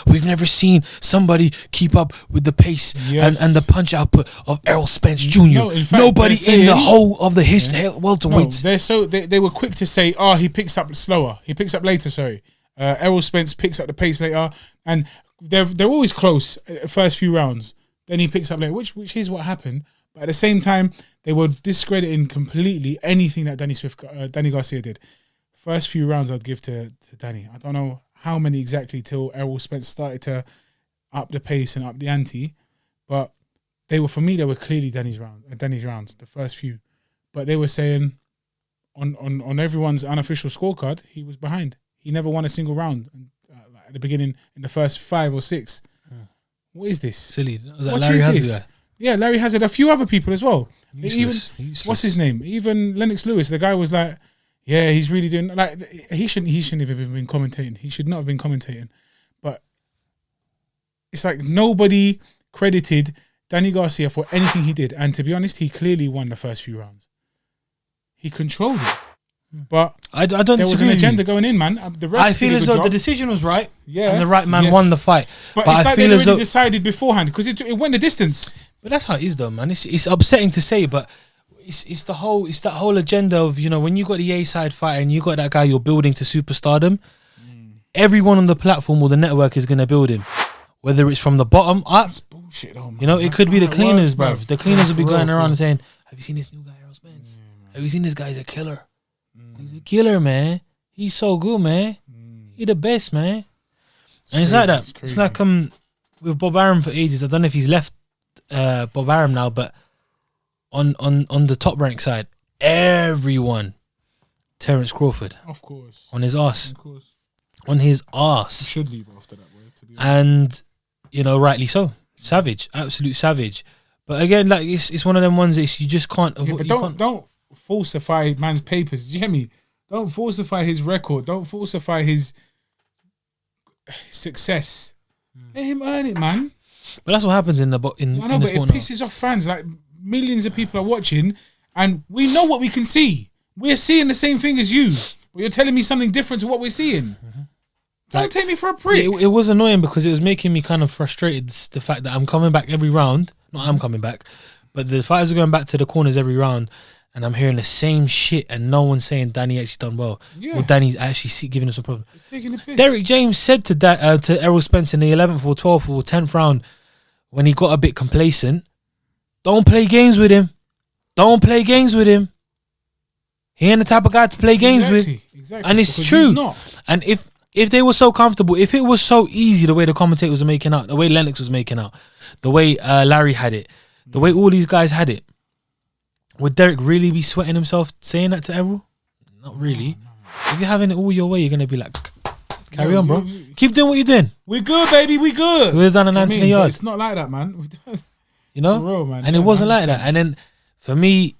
B: We've never seen somebody keep up with the pace and the punch output of Errol Spence Jr. No, in fact, nobody in the whole of the welterweights.
A: No, they were quick to say, he picks up slower. He picks up later. Sorry, Errol Spence picks up the pace later, and they're always close first few rounds. Then he picks up later, which is what happened. But at the same time, they were discrediting completely anything that Danny Garcia did. First few rounds I'd give to Danny. I don't know how many exactly till Errol Spence started to up the pace and up the ante, but they were clearly Danny's rounds, the first few. But they were saying on everyone's unofficial scorecard, he was behind. He never won a single round at the beginning in the first 5 or 6. What is this?
B: Silly. Was that Larry Hazard guy?
A: Yeah, Larry Hazard. A few other people as well.
B: Useless.
A: What's his name? Even Lennox Lewis. The guy was like, yeah, he's really doing like he shouldn't even been commentating. He should not have been commentating. But it's like nobody credited Danny Garcia for anything he did. And to be honest, he clearly won the first few rounds. He controlled it. But
B: I don't
A: there was an agenda going in, man.
B: I feel as though the decision was right, and the right man
A: yes.
B: won the fight.
A: But it's like they already decided beforehand because it went the distance.
B: But that's how it is, though, man. It's upsetting to say, but it's that whole agenda of, you know, when you got the A side fighter and you got that guy you're building to superstardom, everyone on the platform or the network is gonna build him, whether it's from the bottom up.
A: That's bullshit, though, man.
B: You know, it could be the cleaners, bruv. The cleaners will be going around and saying, "Have you seen this new guy, Errol Spence? Have you seen this guy? He's a killer. He's a killer, man. He's so good, man. He's the best, man." And it's like that. It's like with Bob Arum for ages. I don't know if he's left Bob Arum now, but on the top rank side, everyone, Terence Crawford,
A: of course,
B: on his ass,
A: of course,
B: on his ass.
A: He should leave after that, way, to be honest.
B: And you know, rightly so, savage, absolute savage. But again, like it's one of them ones that you just can't.
A: But don't falsify man's papers. Do you hear me? Don't falsify his record. Don't falsify his success. Let him earn it, man.
B: But that's what happens in
A: I know,
B: but
A: it pisses off fans. Like millions of people are watching, and we know what we can see. We're seeing the same thing as you, but you're telling me something different to what we're seeing. Don't take me for a prick.
B: It was annoying because it was making me kind of frustrated. The fact that I'm coming back every round. Not I'm coming back, but the fighters are going back to the corners every round, and I'm hearing the same shit, and no one's saying Danny actually done well.
A: Yeah.
B: Or Danny's actually giving us a problem.
A: He's taking the piss.
B: Derek James said to Errol Spence in the 11th or 12th or 10th round when he got a bit complacent, don't play games with him. Don't play games with him. He ain't the type of guy to play games with.
A: Exactly.
B: And it's
A: Because
B: true.
A: he's not.
B: And if they were so comfortable, if it was so easy the way the commentators were making out, the way Lennox was making out, the way Larry had it, the way all these guys had it, would Derek really be sweating himself saying that to Errol? Not really. If you're having it all your way, you're going to be like, carry on, bro. Keep doing what you're doing.
A: We good, baby. We good.
B: We would have done an Anthony Yarde.
A: It's not like that, man.
B: You know?
A: For real, man.
B: And it
A: Yeah,
B: wasn't
A: 100%.
B: like that. And then for me,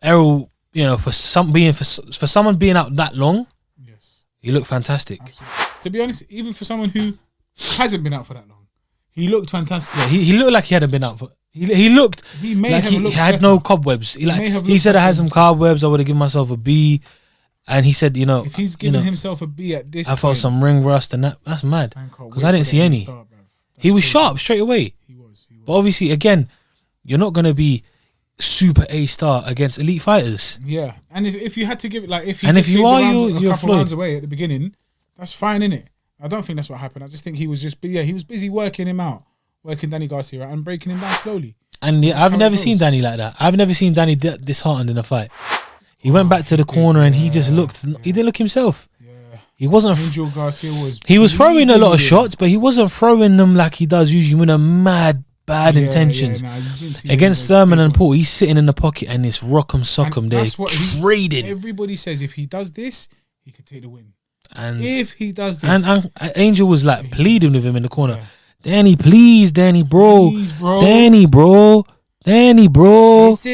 B: Errol, for someone being out that long,
A: Yes.
B: he looked fantastic.
A: Absolutely. To be honest, even for someone who hasn't been out for that long, he looked fantastic.
B: Yeah, he looked like he hadn't been out for. He looked.
A: He may
B: like
A: have
B: he
A: looked
B: had
A: better.
B: no cobwebs.
A: may have
B: He
A: looked
B: said I had
A: better.
B: some cobwebs. I would have given myself a B. And he said,
A: If he's giving himself a B at this
B: I felt
A: point,
B: some ring rust and that's mad.
A: man, can't
B: Because
A: wait
B: I didn't
A: for
B: see
A: the
B: any.
A: start, bruv. That's
B: He was
A: crazy.
B: sharp straight away.
A: He was.
B: But obviously, again, you're not going to be super A star against elite fighters.
A: Yeah, and if you had to give it, like, if he
B: And
A: just
B: if you
A: gave the
B: are,
A: rounds,
B: you're
A: a couple
B: Floyd.
A: rounds away at the beginning, that's fine, innit? I don't think that's what happened. I just think he was he was busy working him out, working Danny Garcia out and breaking him down slowly.
B: And
A: That's
B: I've
A: how it
B: never
A: goes.
B: seen Danny like that. I've never seen Danny disheartened in a fight. He went back to the corner and he just looked. He didn't look himself.
A: Yeah,
B: He wasn't.
A: Angel Garcia was.
B: He was throwing a lot of
A: bleeding.
B: shots, but he wasn't throwing them like he does usually with a bad
A: Yeah,
B: intentions.
A: yeah, nah, you didn't see
B: Against
A: any of those
B: Thurman
A: big
B: and Paul,
A: ones.
B: he's sitting in the pocket and it's rock'em
A: And
B: sock'em. They're
A: that's what
B: trading.
A: Everybody says if he does this, he could take the win.
B: And
A: If he does this,
B: and Angel was like pleading with him in the corner.
A: Yeah.
B: Danny, please, Danny, bro.
A: Please, bro.
B: Danny, bro. Danny, bro.
A: Ese,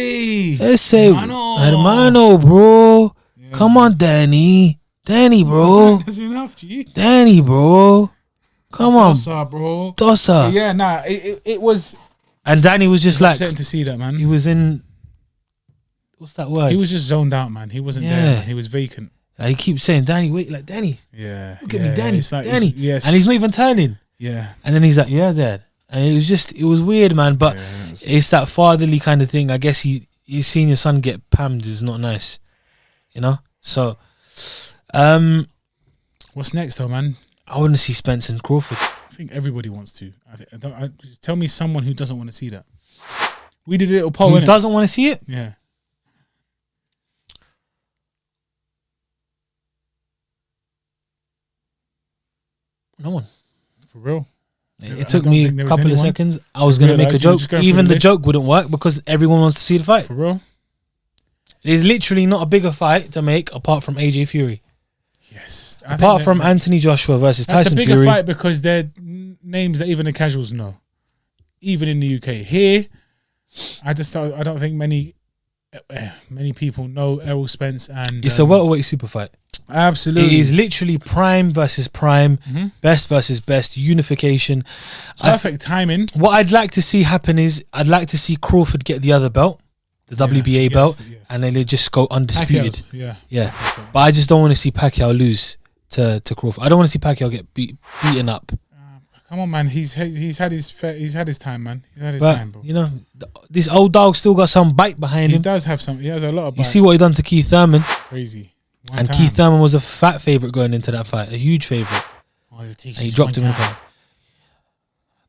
B: Ese,
A: hermano.
B: hermano, bro.
A: Yeah.
B: Come on, Danny. Danny, bro.
A: That's enough, G.
B: Danny, bro. Come on,
A: Dosa, bro.
B: Dosa.
A: Yeah, nah, it was
B: And Danny was just like,
A: upsetting to see that, man.
B: he was in, what's that word?
A: He was just zoned out, man. He wasn't there,
B: Yeah.
A: man. He was vacant.
B: Like, he keeps saying, Danny, wait, like, Danny,
A: Yeah.
B: look at me, Danny,
A: It's like,
B: Danny.
A: yes.
B: And he's not even turning.
A: Yeah.
B: And then he's like, yeah, Dad. And it was weird, man. But it's that fatherly kind of thing. I guess he's seen your son get pammed is not nice, you know. So,
A: What's next, though, man?
B: I want to see Spence and Crawford.
A: I think everybody wants to. Tell me someone who doesn't want to see that. We did a little poll,
B: Who
A: innit?
B: doesn't want to see it?
A: Yeah.
B: No one.
A: For real.
B: It
A: I
B: took
A: don't
B: me a
A: think there was
B: couple of
A: anyone
B: seconds. I was going to make a
A: realise you were
B: joke.
A: just going through
B: Even
A: the
B: the
A: list.
B: joke wouldn't work because everyone wants to see the fight.
A: For real.
B: There's literally not a bigger fight to make apart from AJ Fury.
A: Yes.
B: Apart from Anthony Joshua versus
A: That's
B: Tyson
A: a bigger
B: Fury.
A: fight because they're names that even the casuals know. Even in the UK. Here, I don't think many people know Errol Spence and
B: It's a welterweight super fight.
A: absolutely.
B: It is literally prime versus prime, best versus best, unification.
A: Perfect timing.
B: What I'd like to see happen is I'd like to see Crawford get the other belt, the WBA
A: yes,
B: belt,
A: yeah.
B: and then they just go undisputed.
A: Pacquiao's, yeah.
B: Yeah. But I just don't want to see Pacquiao lose to Crawford. I don't want to see Pacquiao get beaten up.
A: Come on, man. He's had his time, man. He's had his
B: But,
A: time, bro.
B: you know, this old dog still got some bite behind
A: He
B: him.
A: does have some. He has a lot of.
B: You
A: bite.
B: see what he done to Keith Thurman?
A: Crazy. One
B: And
A: time.
B: Keith Thurman was a fat favourite going into that fight, a huge favourite. And he dropped him in the fight.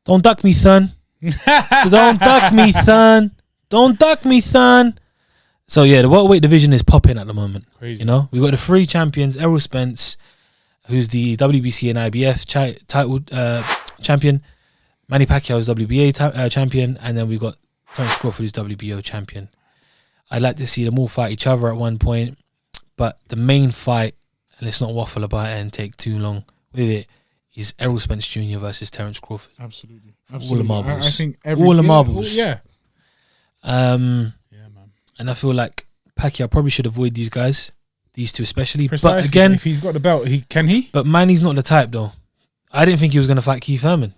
B: Don't duck me, son. Don't duck me, son. Don't duck me, son. So yeah, the welterweight division is popping at the moment.
A: Crazy.
B: You know, we got the three champions: Errol Spence, who's the WBC and IBF title champion; Manny Pacquiao is WBA champion, and then we got Terence Crawford, who's WBO champion. I'd like to see them all fight each other at one point, but the main fight, and let's not waffle about it and take too long with it, is Errol Spence Jr. versus Terence Crawford.
A: Absolutely.
B: All the marbles.
A: I think
B: All the marbles.
A: Yeah.
B: Yeah,
A: man.
B: and I feel like Pacquiao probably should avoid these guys, these two especially.
A: Precisely.
B: But again,
A: if he's got the belt, can he?
B: but Manny's not the type though. I didn't think he was going to fight Keith Thurman.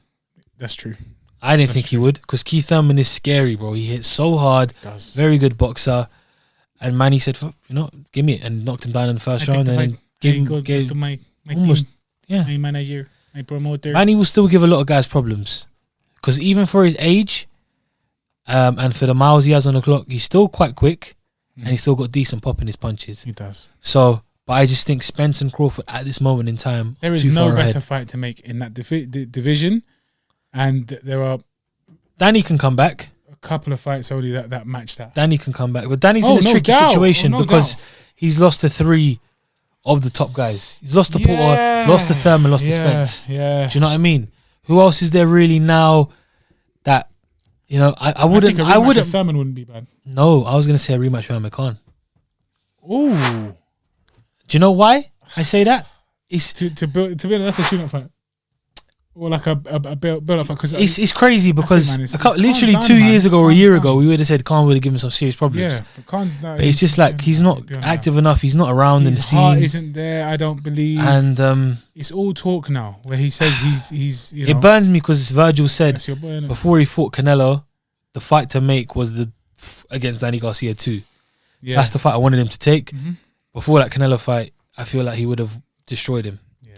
A: That's true.
B: I didn't think he would because Keith Thurman is scary, bro. He hits so hard,
A: Does.
B: very good boxer. And Manny said, give me it, and knocked him down in the first round. And then gave him,
A: to my
B: almost,
A: team.
B: Yeah.
A: my manager, my promoter.
B: And he will still give a lot of guys problems. Because even for his age, and for the miles he has on the clock, he's still quite quick, and he's still got decent pop in his punches.
A: He does.
B: So, but I just think Spence and Crawford at this moment in time,
A: There is
B: too
A: no
B: far
A: better
B: ahead.
A: fight to make in that division, and there are
B: Danny can come back.
A: a couple of fights only that match that.
B: Danny can come back, but Danny's
A: Oh,
B: in a
A: no
B: tricky
A: doubt.
B: situation
A: Oh, no
B: because
A: doubt.
B: he's lost to 3 of the top guys. He's lost to Porter, lost to Thurman, lost to Spence.
A: Yeah.
B: Do you know what I mean? Who else is there really now that I
A: I
B: wouldn't?
A: think
B: I wouldn't.
A: Thurman wouldn't be bad.
B: No, I was gonna say a rematch with Amir Khan.
A: Ooh.
B: Do you know why I say that? It's
A: To build, to be honest, that's a tune-up fight. Or like a build-up fight. Because
B: it's crazy because
A: man, it's
B: literally
A: Khan's
B: 2
A: done,
B: years
A: man.
B: ago or a
A: Khan's
B: year
A: done.
B: ago, we would have said Khan would have given some serious problems.
A: yeah, but Khan's not.
B: But it's just like he's not active enough. He's not around in the
A: His heart
B: scene,
A: isn't there. I don't believe.
B: and
A: it's all talk now. Where he says he's you know.
B: it burns me because Virgil said
A: That's your boy, innit?
B: before he fought Canelo, the fight to make was against Danny Garcia too.
A: Yeah.
B: That's the fight I wanted him to take.
A: Mhm.
B: Before that Canelo fight, I feel like he would have destroyed him.
A: Yeah.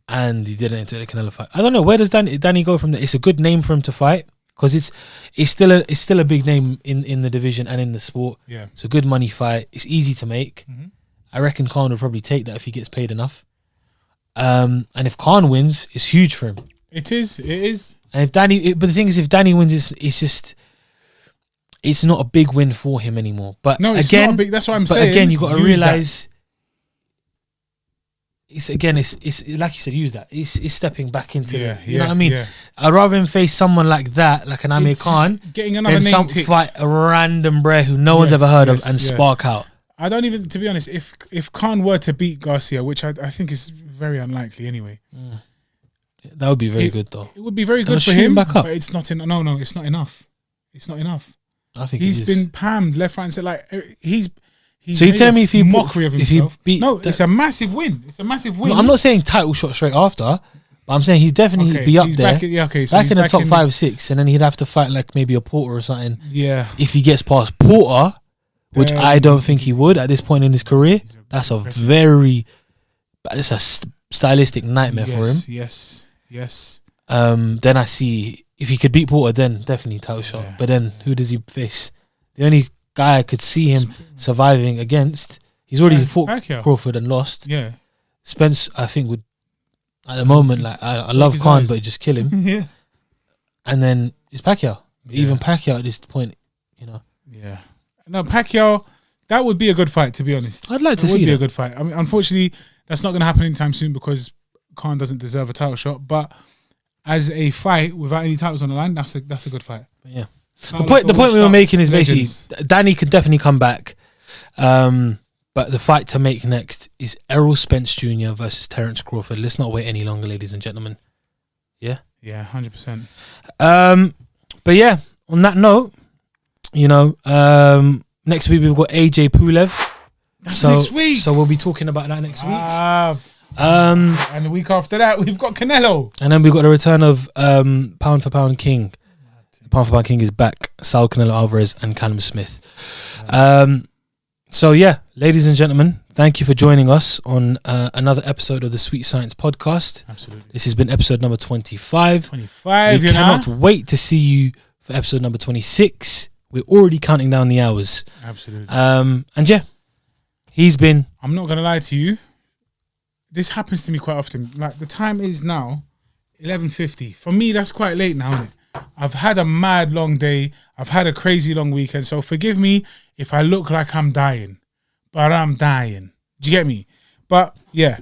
B: And he didn't enter the Canelo fight. I don't know, where does Danny go from there? It's a good name for him to fight because it's still a big name in the division and in the sport.
A: Yeah.
B: It's a good money fight. It's easy to make.
A: Mhm.
B: I reckon Khan would probably take that if he gets paid enough. And if Khan wins, it's huge for him.
A: It is.
B: And if but the thing is, if Danny wins, it's not a big win for him anymore. But
A: No, it's
B: again,
A: not big. That's what I'm
B: but
A: saying.
B: again, you got to
A: Use
B: realize. It's like you said, use that. It's stepping back into
A: Yeah,
B: you know what I mean.
A: yeah.
B: I'd rather him face someone like that, like an Amir
A: It's
B: Khan,
A: just getting another
B: than
A: name
B: some
A: ticked.
B: fight a random brer who no one's
A: Yes,
B: ever heard of
A: yes,
B: and
A: yeah.
B: spark out.
A: I don't even, to be honest, if Khan were to beat Garcia, which I think is very unlikely anyway,
B: That would be very good though.
A: it would be very
B: Gonna
A: good for
B: shoot him
A: him.
B: back up.
A: But it's not no, it's not enough. It's not enough.
B: I think
A: He's
B: it is.
A: been pammed left, right, and center. Like he's
B: So you're
A: made
B: telling
A: a
B: me if he
A: mockery of
B: if he
A: himself?
B: beat
A: No,
B: the-
A: it's a massive win. It's a massive win.
B: No, I'm not saying title shot straight after, but I'm saying he'd definitely
A: Okay,
B: be up
A: he's
B: there.
A: back in- yeah, okay, so
B: back
A: he's
B: in the
A: back
B: top
A: in
B: 5, 6, and then he'd have to fight like maybe a Porter or something.
A: Yeah,
B: If he gets past Porter, which
A: Then-
B: I don't think he would at this point in his career, that's a very, it's a stylistic nightmare for him.
A: Yes.
B: Then I see if he could beat Porter, then definitely title shot.
A: Yeah.
B: But then who does he face? The only guy I could see him surviving against, he's already fought
A: Pacquiao.
B: Crawford and lost.
A: Yeah,
B: Spence, I think, would at the moment, like I love
A: his
B: Khan,
A: eyes.
B: but just kill him.
A: yeah,
B: And then it's Pacquiao.
A: Yeah.
B: Even Pacquiao at this point,
A: yeah. No, Pacquiao, that would be a good fight. To be honest,
B: I'd like to
A: It would
B: see
A: be a
B: that.
A: good fight. I mean, unfortunately, that's not going to happen anytime soon because Khan doesn't deserve a title shot. But as a fight without any titles on the line, that's a good fight.
B: But yeah.
A: Start
B: The point we were
A: start
B: making is
A: legends.
B: basically Danny could definitely come back. But the fight to make next is Errol Spence Jr. versus Terence Crawford. Let's not wait any longer, ladies and gentlemen. Yeah.
A: Yeah, 100%.
B: But yeah, on that note, next week we've got AJ Pulev.
A: That's next week.
B: So we'll be talking about that next week.
A: And the week after that, we've got Canelo.
B: And then we've got the return of Pound for Pound King. Pound for Pound King is back. Saul Canelo Alvarez and Callum Smith. So yeah, ladies and gentlemen, thank you for joining us on another episode of the Sweet Science Podcast.
A: Absolutely.
B: This has been episode number 25.
A: 25,
B: We cannot wait to see you for episode number 26. We're already counting down the hours.
A: Absolutely.
B: And yeah, he's been...
A: I'm not going to lie to you. This happens to me quite often. Like, the time is now 11:50. For me, that's quite late now, isn't it? I've had a mad long day. I've had a crazy long weekend. So forgive me if I look like I'm dying. But I'm dying. Do you get me? But yeah.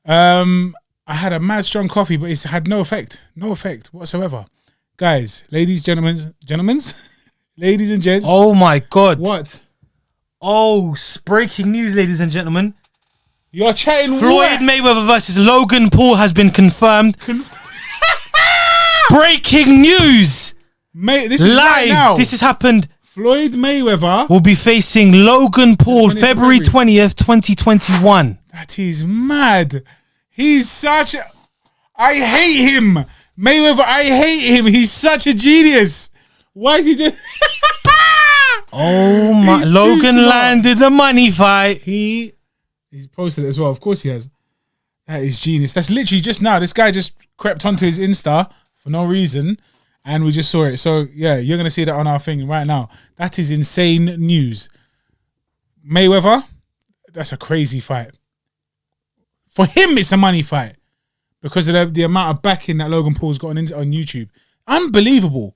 A: I had a mad strong coffee, but it's had no effect. No effect whatsoever. Guys, ladies, gentlemen, ladies and gents.
B: Oh my God.
A: What?
B: Oh, breaking news, ladies and gentlemen.
A: You're chatting
B: Floyd
A: what?
B: Mayweather versus Logan Paul has been confirmed. Breaking news.
A: Mate, this is
B: Live.
A: right now.
B: This has happened.
A: Floyd Mayweather.
B: Will be facing Logan Paul
A: 20th
B: February 20th, 2021.
A: That is mad. He's such a... I hate him. Mayweather, I hate him. He's such a genius. Why is he doing...
B: Oh my.
A: He's too
B: Logan
A: smart.
B: landed the money fight.
A: He's posted it as well. Of course he has. That is genius. That's literally just now. This guy just crept onto his Insta for no reason, and we just saw it. So yeah, you're gonna see that on our thing right now. That is insane news. Mayweather, that's a crazy fight. For him, it's a money fight because of the amount of backing that Logan Paul's gotten into on YouTube. Unbelievable.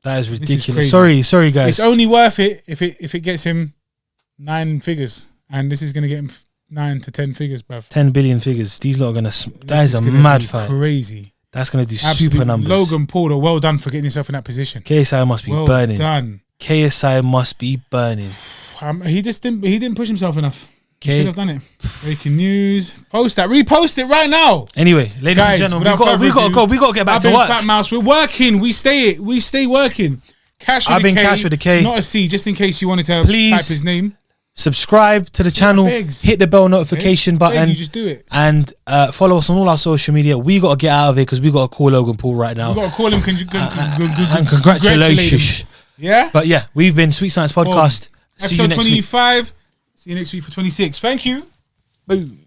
B: That is
A: This is
B: ridiculous.
A: crazy.
B: Sorry, guys.
A: It's only worth it if it gets him 9 figures, and this is gonna get him 9 to 10 figures, bruv.
B: 10 billion figures. These lot are gonna. That
A: This
B: is a
A: gonna
B: mad
A: be
B: fight.
A: Crazy.
B: That's gonna do
A: Absolute
B: super numbers.
A: Logan Paul, well done for getting yourself in that position.
B: KSI must be
A: Well
B: burning.
A: done.
B: KSI must be burning.
A: He didn't push himself enough. He
B: Okay.
A: should have done it. Breaking news. Post that. Repost it right now.
B: Anyway, ladies
A: Guys,
B: and gentlemen,
A: without
B: we got to
A: further
B: go.
A: ado,
B: We got to get back
A: I've
B: to
A: been
B: work.
A: Fat Mouse. We're working. We stay working. Cash with
B: I've
A: a
B: been
A: K,
B: Cash with a K.
A: not a C, just in case you wanted to
B: Please.
A: type his name.
B: Subscribe to the channel.
A: begs.
B: Hit the bell notification
A: Beg
B: button.
A: you, just do it.
B: And follow us on all our social media. We got to get out of here because we got to call Logan Paul right now.
A: We got to call him.
B: And congratulations.
A: Yeah.
B: But yeah, we've been Sweet Science Podcast. See you
A: Episode
B: next week.
A: 25. See you next week for 26. Thank you.
B: Boom.